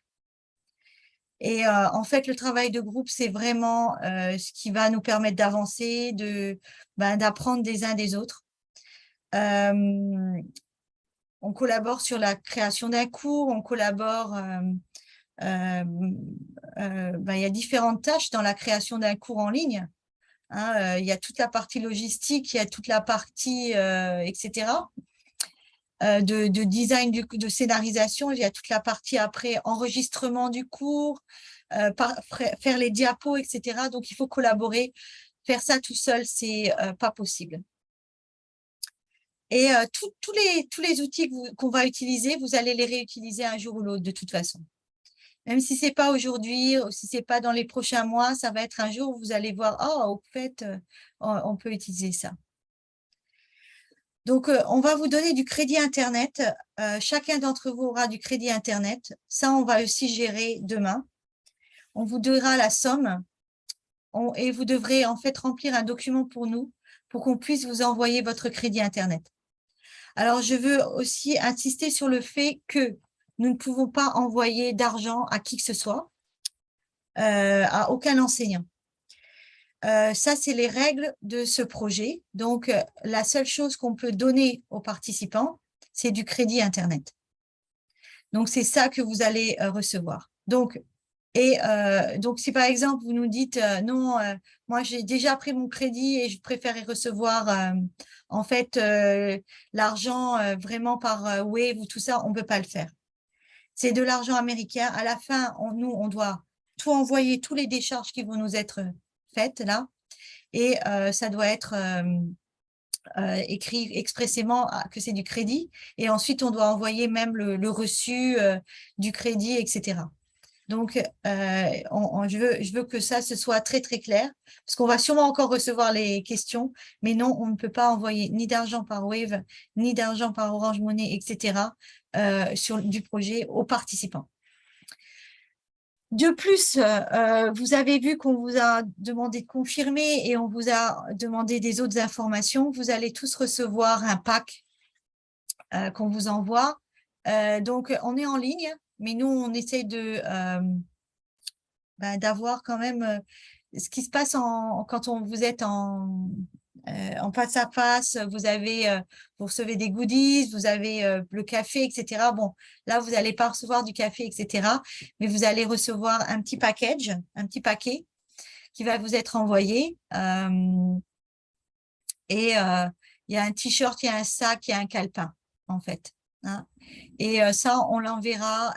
Et en fait, le travail de groupe, c'est vraiment ce qui va nous permettre d'avancer, d'apprendre des uns des autres. On collabore sur la création d'un cours, on collabore, il y a différentes tâches dans la création d'un cours en ligne. Hein, il y a toute la partie logistique, il y a toute la partie, etc., de design, de scénarisation, il y a toute la partie après enregistrement du cours, faire les diapos, etc. Donc, il faut collaborer. Faire ça tout seul, c'est pas possible. Et tous les outils qu'on va utiliser, vous allez les réutiliser un jour ou l'autre de toute façon. Même si ce n'est pas aujourd'hui, ou si ce n'est pas dans les prochains mois, ça va être un jour où vous allez voir, oh, au fait, on peut utiliser ça. Donc, on va vous donner du crédit Internet. Chacun d'entre vous aura du crédit Internet. Ça, on va aussi gérer demain. on vous donnera la somme et vous devrez en fait remplir un document pour nous pour qu'on puisse vous envoyer votre crédit Internet. Alors, je veux aussi insister sur le fait que nous ne pouvons pas envoyer d'argent à qui que ce soit, à aucun enseignant. Ça, c'est les règles de ce projet. Donc, la seule chose qu'on peut donner aux participants, c'est du crédit Internet. Donc, c'est ça que vous allez recevoir. Donc, si par exemple, vous nous dites non, moi j'ai déjà pris mon crédit et je préférais recevoir en fait l'argent vraiment par Wave ou tout ça, on ne peut pas le faire. C'est de l'argent américain. À la fin, on doit tout envoyer, tous les décharges qui vont nous être faites là. Et ça doit être écrit expressément que c'est du crédit. Et ensuite, on doit envoyer même le reçu du crédit, etc. Donc, je veux que ça, ce soit très, très clair, parce qu'on va sûrement encore recevoir les questions, mais non, on ne peut pas envoyer ni d'argent par Wave, ni d'argent par Orange Money, etc., sur du projet aux participants. De plus, vous avez vu qu'on vous a demandé de confirmer et on vous a demandé des autres informations. Vous allez tous recevoir un pack qu'on vous envoie. Donc, on est en ligne, mais nous, on essaie d'avoir quand même ce qui se passe quand vous êtes en face à face, vous recevez des goodies, vous avez le café, etc. Bon, là, vous n'allez pas recevoir du café, etc. Mais vous allez recevoir un petit package, un petit paquet qui va vous être envoyé. Il y a un t-shirt, il y a un sac, il y a un calepin, en fait. Hein. Et ça, on l'enverra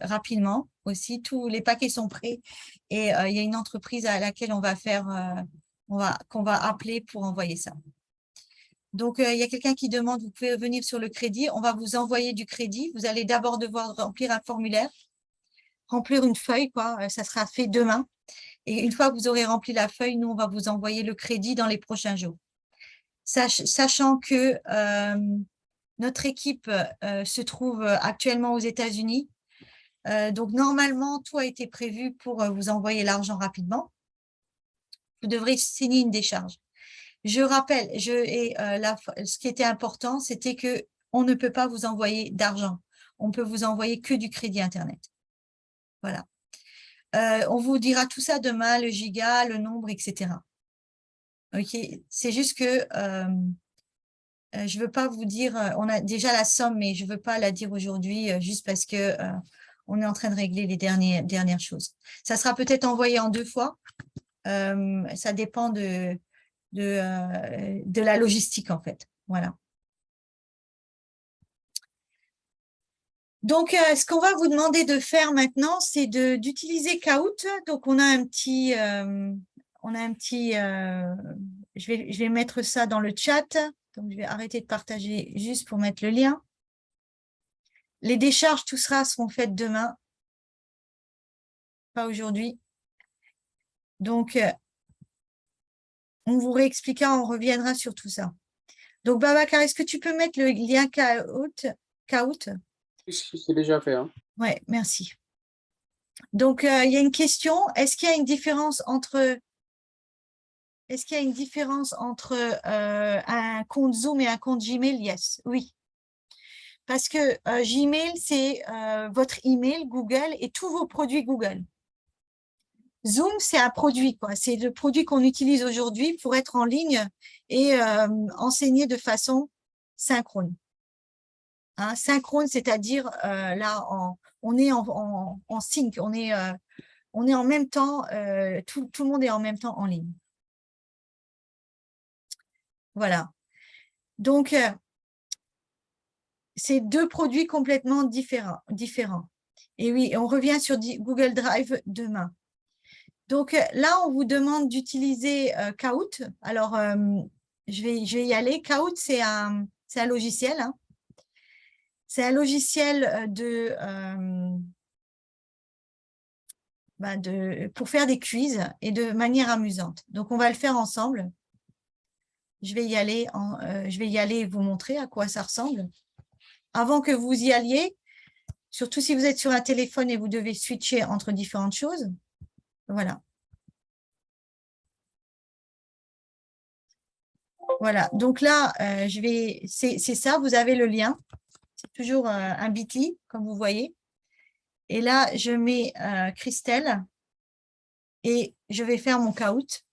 rapidement aussi. Tous les paquets sont prêts. Et il y a une entreprise à laquelle on va qu'on va appeler pour envoyer ça. Donc, il y a quelqu'un qui demande, vous pouvez venir sur le crédit. On va vous envoyer du crédit. Vous allez d'abord devoir remplir un formulaire, remplir une feuille, quoi. Ça sera fait demain. Et une fois que vous aurez rempli la feuille, nous, on va vous envoyer le crédit dans les prochains jours. Sachant que notre équipe se trouve actuellement aux États-Unis. Donc, normalement, tout a été prévu pour vous envoyer l'argent rapidement. Vous devrez signer une décharge. Je rappelle, ce qui était important, c'était qu'on ne peut pas vous envoyer d'argent. On peut vous envoyer que du crédit Internet. Voilà. On vous dira tout ça demain, le giga, le nombre, etc. OK. C'est juste que je ne veux pas vous dire, on a déjà la somme, mais je ne veux pas la dire aujourd'hui juste parce que on est en train de régler les dernières choses. Ça sera peut-être envoyé en 2 fois. Ça dépend de la logistique, en fait. Voilà. Donc, ce qu'on va vous demander de faire maintenant, c'est d'utiliser Kahoot. Donc, on a un petit, je vais mettre ça dans le chat. Donc, je vais arrêter de partager juste pour mettre le lien. Les décharges, tout ça seront faites demain, pas aujourd'hui. Donc, on vous réexpliquera, on reviendra sur tout ça. Donc, Babacar, est-ce que tu peux mettre le lien Kahoot? C'est déjà fait. Hein. Oui, merci. Donc, il y a une question. Est-ce qu'il y a une différence entre un compte Zoom et un compte Gmail? Yes, oui. Parce que Gmail, c'est votre email Google et tous vos produits Google. Zoom, c'est un produit, quoi. C'est le produit qu'on utilise aujourd'hui pour être en ligne et enseigner de façon synchrone. Hein, synchrone, c'est-à-dire là, on est en sync, on est en même temps, tout le monde est en même temps en ligne. Voilà. Donc, c'est 2 produits complètement différents. Et oui, on revient sur Google Drive demain. Donc, là, on vous demande d'utiliser Kahoot. Alors, je vais y aller. Kahoot, c'est un logiciel. Hein. C'est un logiciel pour faire des quiz et de manière amusante. Donc, on va le faire ensemble. Je vais y aller et vous montrer à quoi ça ressemble. Avant que vous y alliez, surtout si vous êtes sur un téléphone et vous devez switcher entre différentes choses. Voilà. Voilà. Donc là, c'est ça, vous avez le lien. C'est toujours un bit.ly, comme vous voyez. Et là, je mets Christelle et je vais faire mon Kahoot.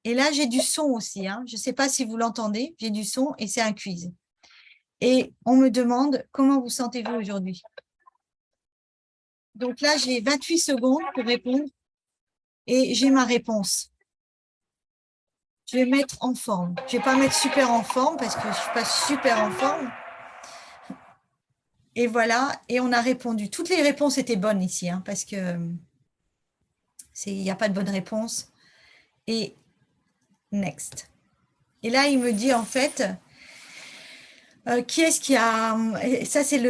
Et là, j'ai du son aussi. Hein. Je ne sais pas si vous l'entendez. J'ai du son et c'est un quiz. Et on me demande comment vous sentez-vous aujourd'hui. Donc là, j'ai 28 secondes pour répondre et j'ai ma réponse. Je vais mettre en forme. Je ne vais pas mettre super en forme parce que je ne suis pas super en forme. Et voilà, et on a répondu. Toutes les réponses étaient bonnes ici, hein, parce que il n'y a pas de bonne réponse. Et next. Et là, il me dit en fait, qui est-ce qui a... et ça, c'est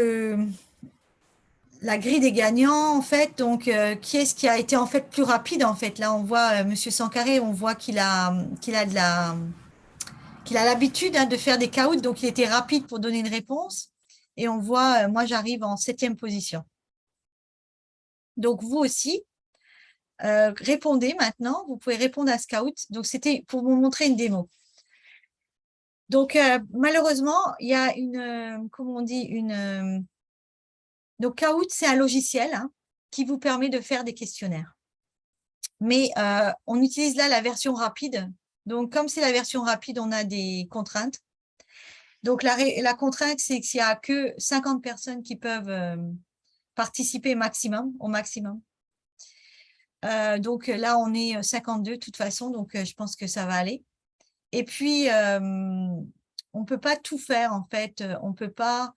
la grille des gagnants, en fait. Donc, qui est-ce qui a été en fait plus rapide, en fait. Là, on voit Monsieur Sankaré, on voit qu'il a l'habitude hein, de faire des caouts, donc il était rapide pour donner une réponse. Et on voit, moi, j'arrive en 7e position. Donc, vous aussi, répondez maintenant. Vous pouvez répondre à Scout. Donc, c'était pour vous montrer une démo. Donc, malheureusement, il y a comment on dit, donc, Kahoot, c'est un logiciel hein, qui vous permet de faire des questionnaires. Mais on utilise là la version rapide. Donc, comme c'est la version rapide, on a des contraintes. Donc, la contrainte, c'est qu'il n'y a que 50 personnes qui peuvent participer au maximum. Donc, là, on est 52 de toute façon, donc je pense que ça va aller. Et puis, on ne peut pas tout faire, en fait. On peut pas,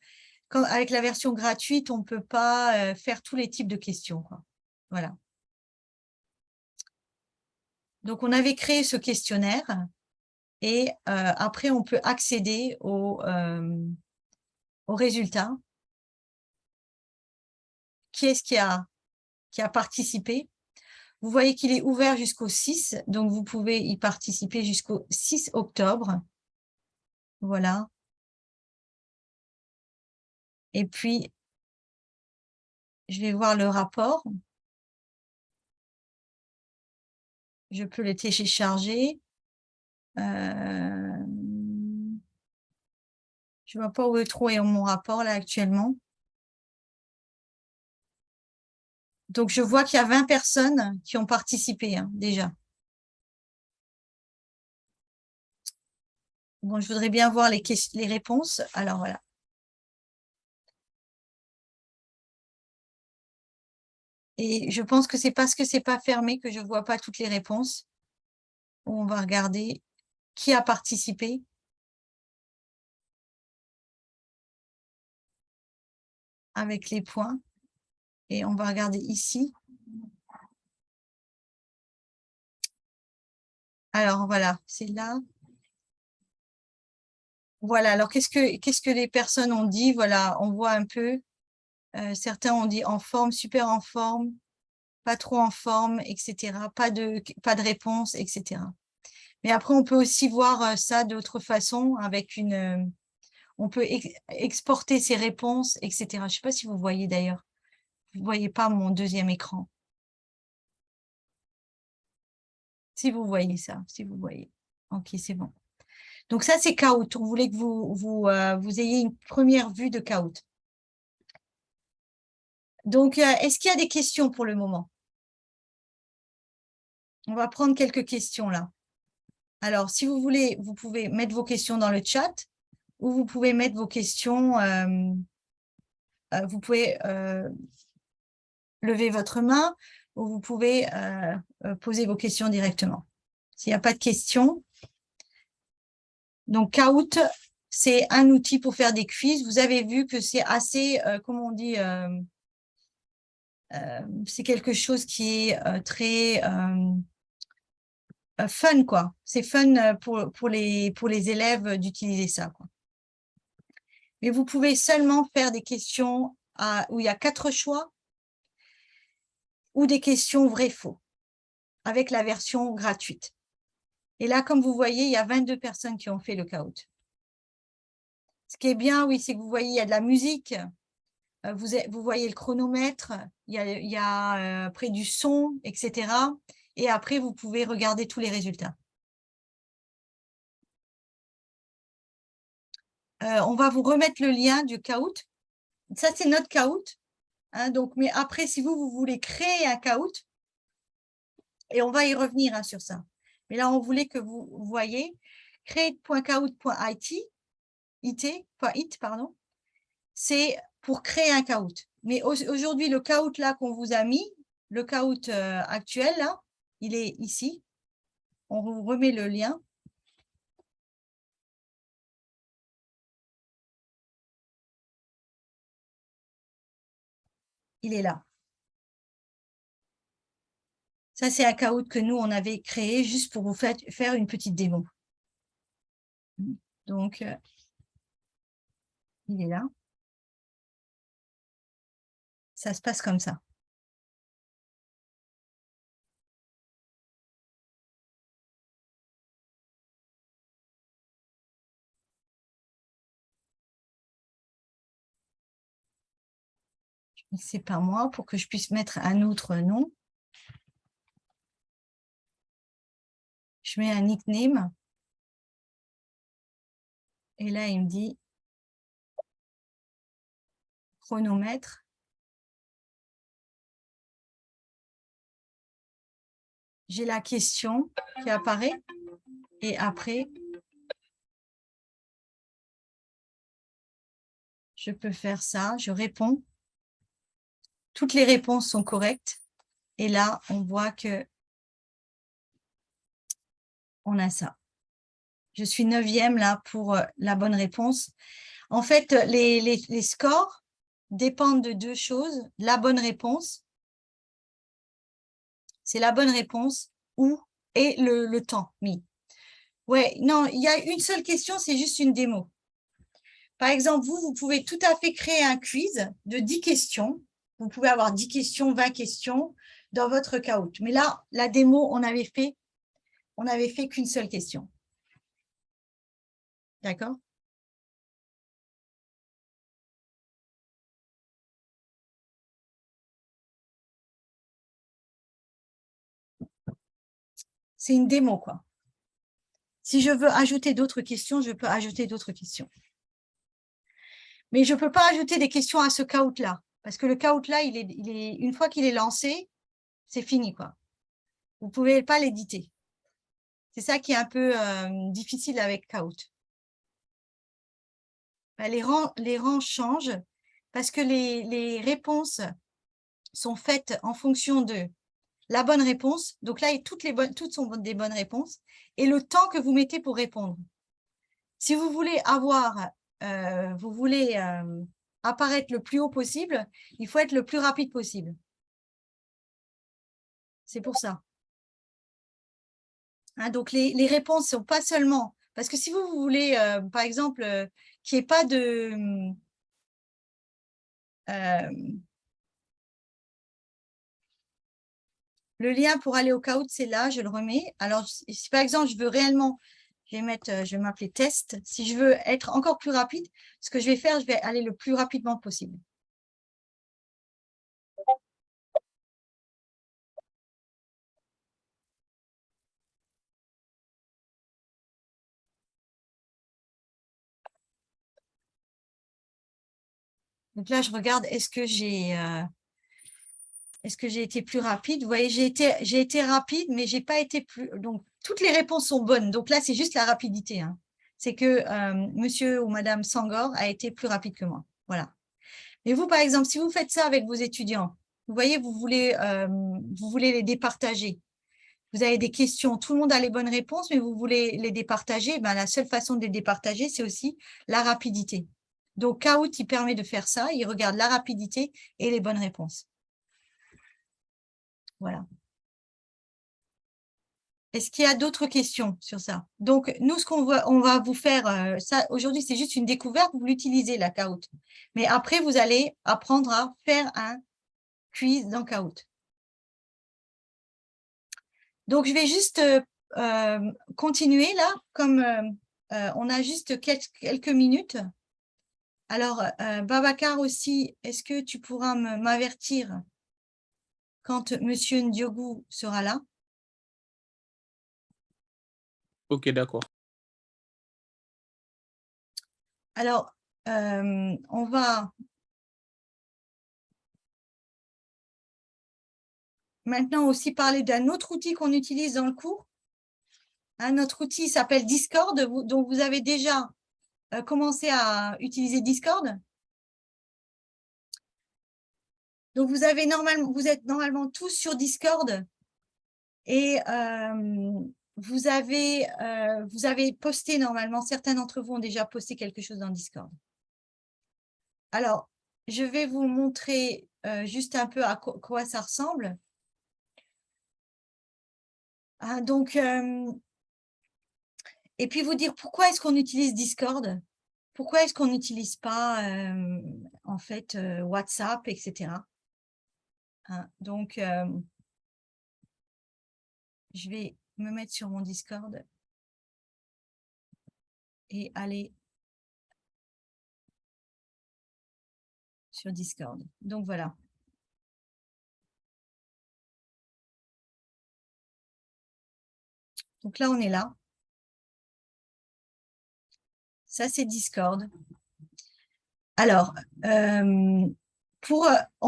avec la version gratuite, on ne peut pas faire tous les types de questions, quoi. Voilà. Donc, on avait créé ce questionnaire et après, on peut accéder aux résultats. Qui est-ce qui a participé? Vous voyez qu'il est ouvert jusqu'au 6, donc vous pouvez y participer jusqu'au 6 octobre. Voilà. Et puis, je vais voir le rapport. Je peux le télécharger. Je ne vois pas où est mon rapport là actuellement. Donc, je vois qu'il y a 20 personnes qui ont participé hein, déjà. Bon, je voudrais bien voir les réponses. Alors, voilà. Et je pense que c'est parce que ce n'est pas fermé que je ne vois pas toutes les réponses. On va regarder qui a participé. Avec les points. Et on va regarder ici. Alors, voilà, c'est là. Voilà, alors qu'est-ce que les personnes ont dit? Voilà, on voit un peu. Certains ont dit en forme, super en forme, pas trop en forme, etc. Pas de réponse, etc. Mais après, on peut aussi voir ça d'autre façon avec on peut exporter ces réponses, etc. Je ne sais pas si vous voyez d'ailleurs. Vous ne voyez pas mon deuxième écran. Si vous voyez ça, si vous voyez. Ok, c'est bon. Donc ça, c'est Kahoot. On voulait que vous ayez une première vue de Kahoot. Donc, est-ce qu'il y a des questions pour le moment? On va prendre quelques questions là. Alors, si vous voulez, vous pouvez mettre vos questions dans le chat ou vous pouvez mettre vos questions, vous pouvez lever votre main ou vous pouvez poser vos questions directement. S'il n'y a pas de questions, donc Kahoot, c'est un outil pour faire des quiz. Vous avez vu que c'est assez, comment on dit, c'est quelque chose qui est très fun, quoi. C'est fun pour les élèves d'utiliser ça, quoi. Mais vous pouvez seulement faire des questions où il y a 4 choix ou des questions vrai-faux avec la version gratuite. Et là, comme vous voyez, il y a 22 personnes qui ont fait le Kahoot. Ce qui est bien, oui, c'est que vous voyez, il y a de la musique, vous voyez le chronomètre, il y a après du son, etc. Et après, vous pouvez regarder tous les résultats. On va vous remettre le lien du Kahoot. Ça, c'est notre Kahoot. Hein, donc, mais après, si vous voulez créer un Kahoot, et on va y revenir hein, sur ça. Mais là, on voulait que vous voyez create.kahoot.it, pardon, c'est pour créer un Kahoot. Mais aujourd'hui, le Kahoot là qu'on vous a mis, le Kahoot actuel, là, il est ici. On vous remet le lien. Il est là. Ça, c'est un Kahoot que nous, on avait créé juste pour vous faire une petite démo. Donc, il est là. Ça se passe comme ça. C'est pas moi pour que je puisse mettre un autre nom. Je mets un nickname. Et là, il me dit chronomètre. J'ai la question qui apparaît. Et après, je peux faire ça. Je réponds. Toutes les réponses sont correctes. Et là, on voit que on a ça. Je suis 9e là pour la bonne réponse. En fait, les scores dépendent de deux choses. La bonne réponse, c'est la bonne réponse et le temps mis. Ouais, non, il y a une seule question, c'est juste une démo. Par exemple, vous pouvez tout à fait créer un quiz de 10 questions. Vous pouvez avoir 10 questions, 20 questions dans votre Kahoot. Mais là, la démo, on n'avait fait qu'une seule question. D'accord? C'est une démo, quoi. Si je veux ajouter d'autres questions, je peux ajouter d'autres questions. Mais je ne peux pas ajouter des questions à ce Kahoot-là. Parce que le Kahoot-là, une fois qu'il est lancé, c'est fini, quoi. Vous ne pouvez pas l'éditer. C'est ça qui est un peu difficile avec Kahoot. Ben, les rangs changent parce que les réponses sont faites en fonction de la bonne réponse. Donc là, toutes sont des bonnes réponses. Et le temps que vous mettez pour répondre. Si vous voulez apparaître le plus haut possible, il faut être le plus rapide possible. C'est pour ça. Hein, donc, les réponses ne sont pas seulement… Parce que si vous voulez, par exemple, qu'il n'y ait pas de… le lien pour aller au Kahoot, c'est là, je le remets. Alors, si par exemple, je veux réellement… je vais m'appeler test. Si je veux être encore plus rapide, ce que je vais faire, je vais aller le plus rapidement possible. Donc là, je regarde, est-ce que j'ai été plus rapide? Vous voyez, j'ai été rapide, mais j'ai pas été plus… Donc, toutes les réponses sont bonnes. Donc là, c'est juste la rapidité. Hein. C'est que monsieur ou madame Sangor a été plus rapide que moi. Voilà. Mais vous, par exemple, si vous faites ça avec vos étudiants, vous voyez, vous voulez les départager. Vous avez des questions, tout le monde a les bonnes réponses, mais vous voulez les départager. Ben, la seule façon de les départager, c'est aussi la rapidité. Donc, Kahoot, il permet de faire ça. Il regarde la rapidité et les bonnes réponses. Voilà. Est-ce qu'il y a d'autres questions sur ça? Donc, nous, ce qu'on va vous faire, ça aujourd'hui, c'est juste une découverte, vous l'utilisez, la Kahoot. Mais après, vous allez apprendre à faire un quiz dans Kahoot. Donc, je vais juste continuer là, comme on a juste quelques minutes. Alors, Babacar aussi, est-ce que tu pourras m'avertir quand Monsieur Ndiogu sera là? Ok, d'accord. Alors, on va maintenant aussi parler d'un autre outil qu'on utilise dans le cours. Un autre outil s'appelle Discord, donc vous avez déjà commencé à utiliser Discord. Donc, vous êtes normalement tous sur Discord et vous avez posté normalement, certains d'entre vous ont déjà posté quelque chose dans Discord. Alors, je vais vous montrer juste un peu à quoi ça ressemble. Ah, donc, et puis vous dire pourquoi est-ce qu'on utilise Discord? Pourquoi est-ce qu'on n'utilise pas en fait WhatsApp, etc. Hein, donc, je vais me mettre sur mon Discord et aller sur Discord. Donc, voilà. Donc là, on est là. Ça, c'est Discord. Alors, on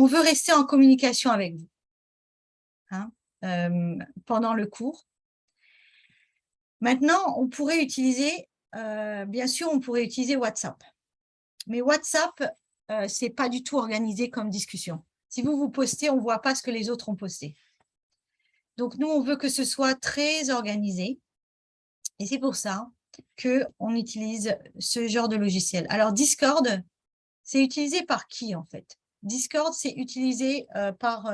veut rester en communication avec vous hein, pendant le cours. Maintenant, on pourrait utiliser, bien sûr, on pourrait utiliser WhatsApp. Mais WhatsApp, ce n'est pas du tout organisé comme discussion. Si vous postez, on ne voit pas ce que les autres ont posté. Donc, nous, on veut que ce soit très organisé. Et c'est pour ça qu'on utilise ce genre de logiciel. Alors, Discord, c'est utilisé par qui, en fait? Discord, c'est utilisé par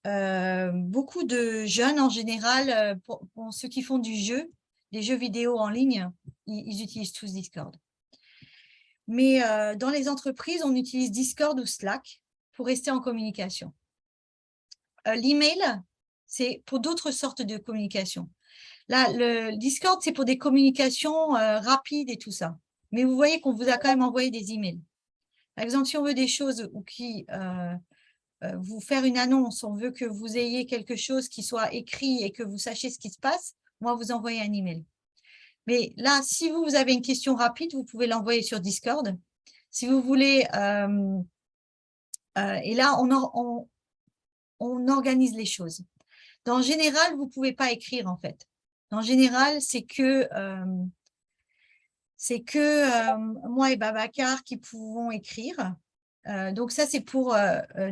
beaucoup de jeunes, en général, pour ceux qui font du jeu, des jeux vidéo en ligne, ils utilisent tous Discord. Mais dans les entreprises, on utilise Discord ou Slack pour rester en communication. L'email, c'est pour d'autres sortes de communication. Là, le Discord, c'est pour des communications rapides et tout ça. Mais vous voyez qu'on vous a quand même envoyé des emails. Par exemple, si on veut des choses ou qui vous faire une annonce, on veut que vous ayez quelque chose qui soit écrit et que vous sachiez ce qui se passe, on va vous envoyer un email. Mais là, si vous avez une question rapide, vous pouvez l'envoyer sur Discord. Si vous voulez, et là, on organise les choses. En général, vous ne pouvez pas écrire, en fait. En général, c'est que moi et Babacar qui pouvons écrire. Donc, ça, c'est pour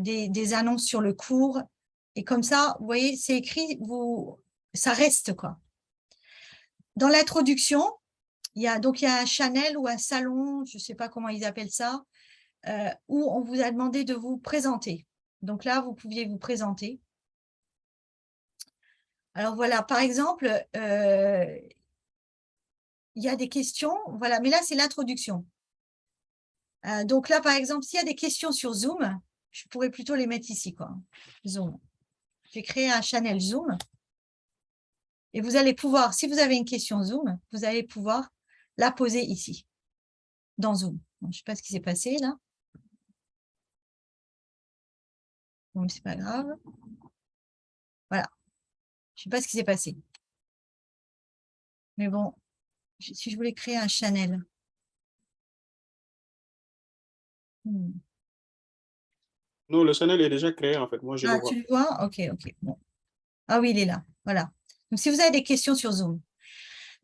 des annonces sur le cours. Et comme ça, vous voyez, c'est écrit, ça reste, quoi. Dans l'introduction, il y a un channel ou un salon, je ne sais pas comment ils appellent ça, où on vous a demandé de vous présenter. Donc là, vous pouviez vous présenter. Alors voilà, par exemple, il y a des questions, voilà, mais là, c'est l'introduction. Donc là, par exemple, s'il y a des questions sur Zoom, je pourrais plutôt les mettre ici, quoi. Zoom. Je vais créer un channel Zoom. Et vous allez pouvoir, si vous avez une question Zoom, vous allez pouvoir la poser ici, dans Zoom. Bon, je ne sais pas ce qui s'est passé là. Bon, mais ce n'est pas grave. Voilà. Je ne sais pas ce qui s'est passé. Mais bon, si je voulais créer un channel. Non, le channel est déjà créé, en fait. Moi, je le vois. Tu le vois? Ok, ok. Bon. Ah oui, il est là. Voilà. Donc, si vous avez des questions sur Zoom.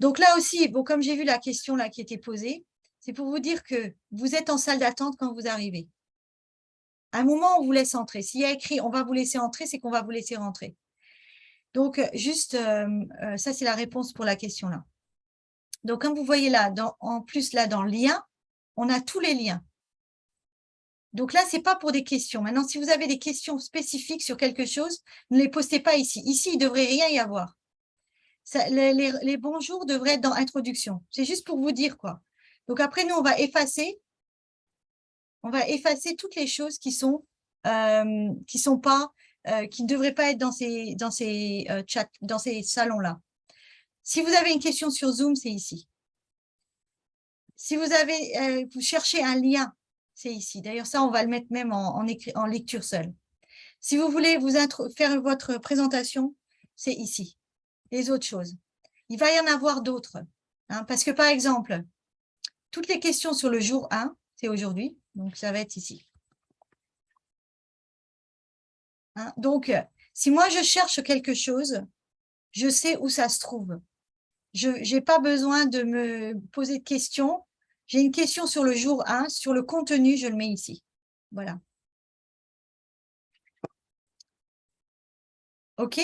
Donc là aussi, bon, comme j'ai vu la question là qui était posée, c'est pour vous dire que vous êtes en salle d'attente quand vous arrivez. À un moment, on vous laisse entrer. S'il y a écrit « on va vous laisser entrer », c'est qu'on va vous laisser rentrer. Donc, juste, ça, c'est la réponse pour la question là. Donc, comme vous voyez là, en plus, là, dans le lien, on a tous les liens. Donc là, ce n'est pas pour des questions. Maintenant, si vous avez des questions spécifiques sur quelque chose, ne les postez pas ici. Ici, il ne devrait rien y avoir. Ça, les bonjours devraient être dans introduction. C'est juste pour vous dire quoi. Donc après, nous, on va effacer toutes les choses qui sont pas, qui ne devraient pas être dans ces chats, dans ces salons-là. Si vous avez une question sur Zoom, c'est ici. Si vous avez, vous cherchez un lien, c'est ici. D'ailleurs, ça, on va le mettre même en lecture seule. Si vous voulez faire votre présentation, c'est ici. Les autres choses. Il va y en avoir d'autres. Hein, parce que, par exemple, toutes les questions sur le jour 1, c'est aujourd'hui, donc ça va être ici. Hein, donc, si moi, je cherche quelque chose, je sais où ça se trouve. Je n'ai pas besoin de me poser de questions. J'ai une question sur le jour 1, sur le contenu, je le mets ici. Voilà. OK.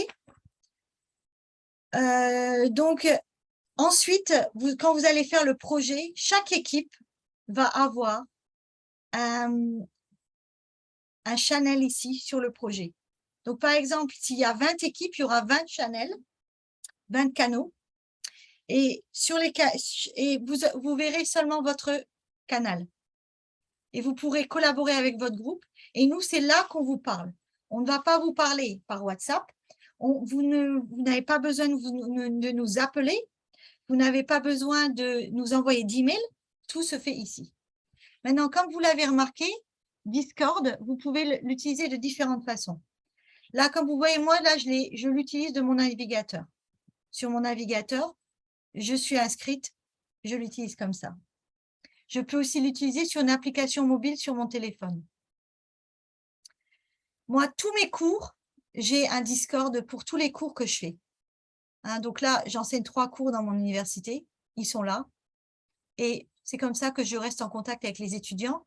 Donc, ensuite, quand vous allez faire le projet, chaque équipe va avoir un channel ici sur le projet. Donc, par exemple, s'il y a 20 équipes, il y aura 20 channels, 20 canaux. Et, vous verrez seulement votre canal. Et vous pourrez collaborer avec votre groupe. Et nous, c'est là qu'on vous parle. On ne va pas vous parler par WhatsApp. Vous n'avez pas besoin de nous appeler. Vous n'avez pas besoin de nous envoyer d'email. Tout se fait ici. Maintenant, comme vous l'avez remarqué, Discord, vous pouvez l'utiliser de différentes façons. Là, comme vous voyez, moi, là, je l'utilise de mon navigateur. Sur mon navigateur, je suis inscrite, je l'utilise comme ça. Je peux aussi l'utiliser sur une application mobile sur mon téléphone. Moi, tous mes cours, j'ai un Discord pour tous les cours que je fais. Hein, donc là, j'enseigne 3 cours dans mon université. Ils sont là. Et c'est comme ça que je reste en contact avec les étudiants.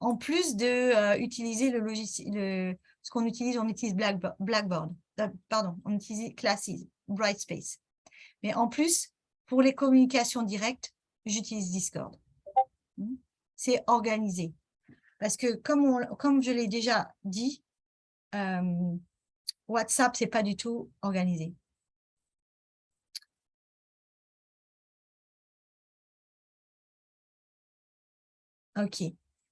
En plus de utiliser le logiciel, ce qu'on utilise, on utilise Blackboard. Pardon, on utilise Classes, Brightspace. Mais en plus, pour les communications directes, j'utilise Discord. C'est organisé. Parce que comme je l'ai déjà dit, WhatsApp, ce n'est pas du tout organisé. OK.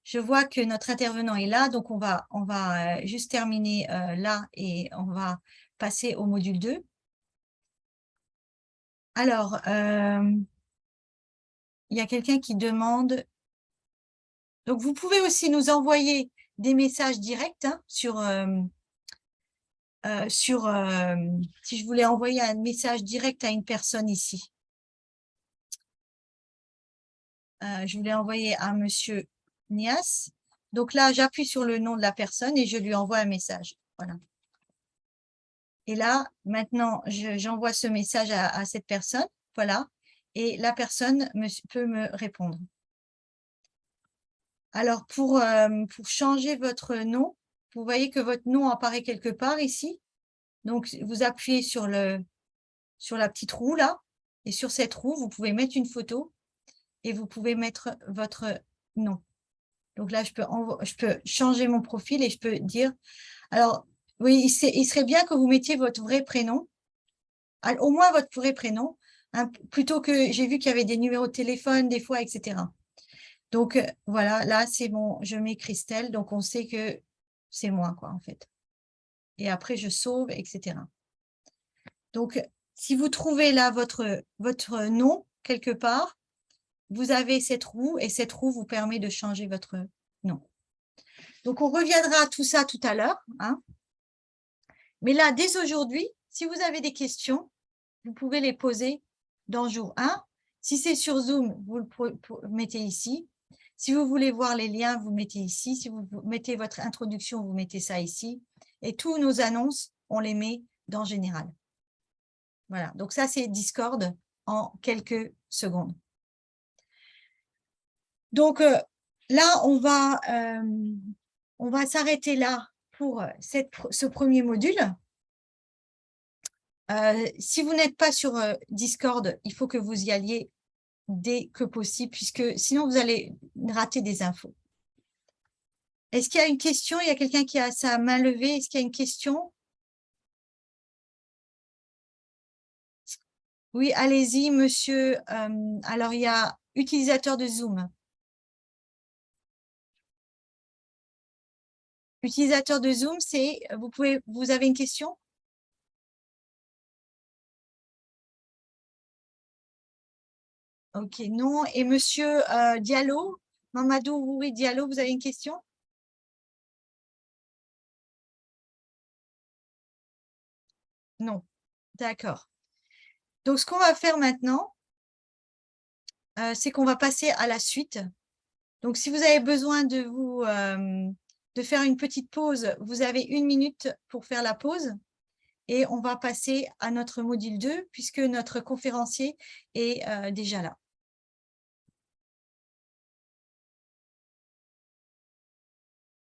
Je vois que notre intervenant est là, donc on va juste terminer là et on va passer au module 2. Alors, il y a quelqu'un qui demande... Donc, vous pouvez aussi nous envoyer des messages directs hein, si je voulais envoyer un message direct à une personne ici. Je voulais envoyer à Monsieur Nias. Donc là, j'appuie sur le nom de la personne et je lui envoie un message. Voilà. Et là, maintenant, j'envoie ce message à cette personne. Voilà. Et la personne peut me répondre. Alors, pour changer votre nom, vous voyez que votre nom apparaît quelque part ici. Donc, vous appuyez sur la petite roue là. Et sur cette roue, vous pouvez mettre une photo et vous pouvez mettre votre nom. Donc là, je peux changer mon profil et je peux dire... Alors, oui, il serait bien que vous mettiez votre vrai prénom, au moins votre vrai prénom, hein, plutôt que j'ai vu qu'il y avait des numéros de téléphone des fois, etc. Donc, voilà, là, c'est bon, je mets Christelle, donc on sait que c'est moi, quoi, en fait. Et après, je sauve, etc. Donc, si vous trouvez là votre nom quelque part, vous avez cette roue et cette roue vous permet de changer votre nom. Donc, on reviendra à tout ça tout à l'heure. Hein. Mais là, dès aujourd'hui, si vous avez des questions, vous pouvez les poser dans jour 1. Si c'est sur Zoom, vous le mettez ici. Si vous voulez voir les liens, vous mettez ici. Si vous mettez votre introduction, vous mettez ça ici. Et tous nos annonces, on les met dans Général. Voilà, donc ça, c'est Discord en quelques secondes. Donc là, on va s'arrêter là pour ce premier module. Si vous n'êtes pas sur Discord, il faut que vous y alliez dès que possible, puisque sinon vous allez rater des infos. Est-ce qu'il y a une question? Il y a quelqu'un qui a sa main levée. Est-ce qu'il y a une question? Oui, allez-y, monsieur. Alors, il y a utilisateur de Zoom. Utilisateur de Zoom, c'est vous avez une question? Ok, non. Et Monsieur Diallo, Mamadou Wouri Diallo, vous avez une question? Non, d'accord. Donc, ce qu'on va faire maintenant, c'est qu'on va passer à la suite. Donc, si vous avez besoin de faire une petite pause, vous avez 1 minute pour faire la pause. Et on va passer à notre module 2 puisque notre conférencier est déjà là.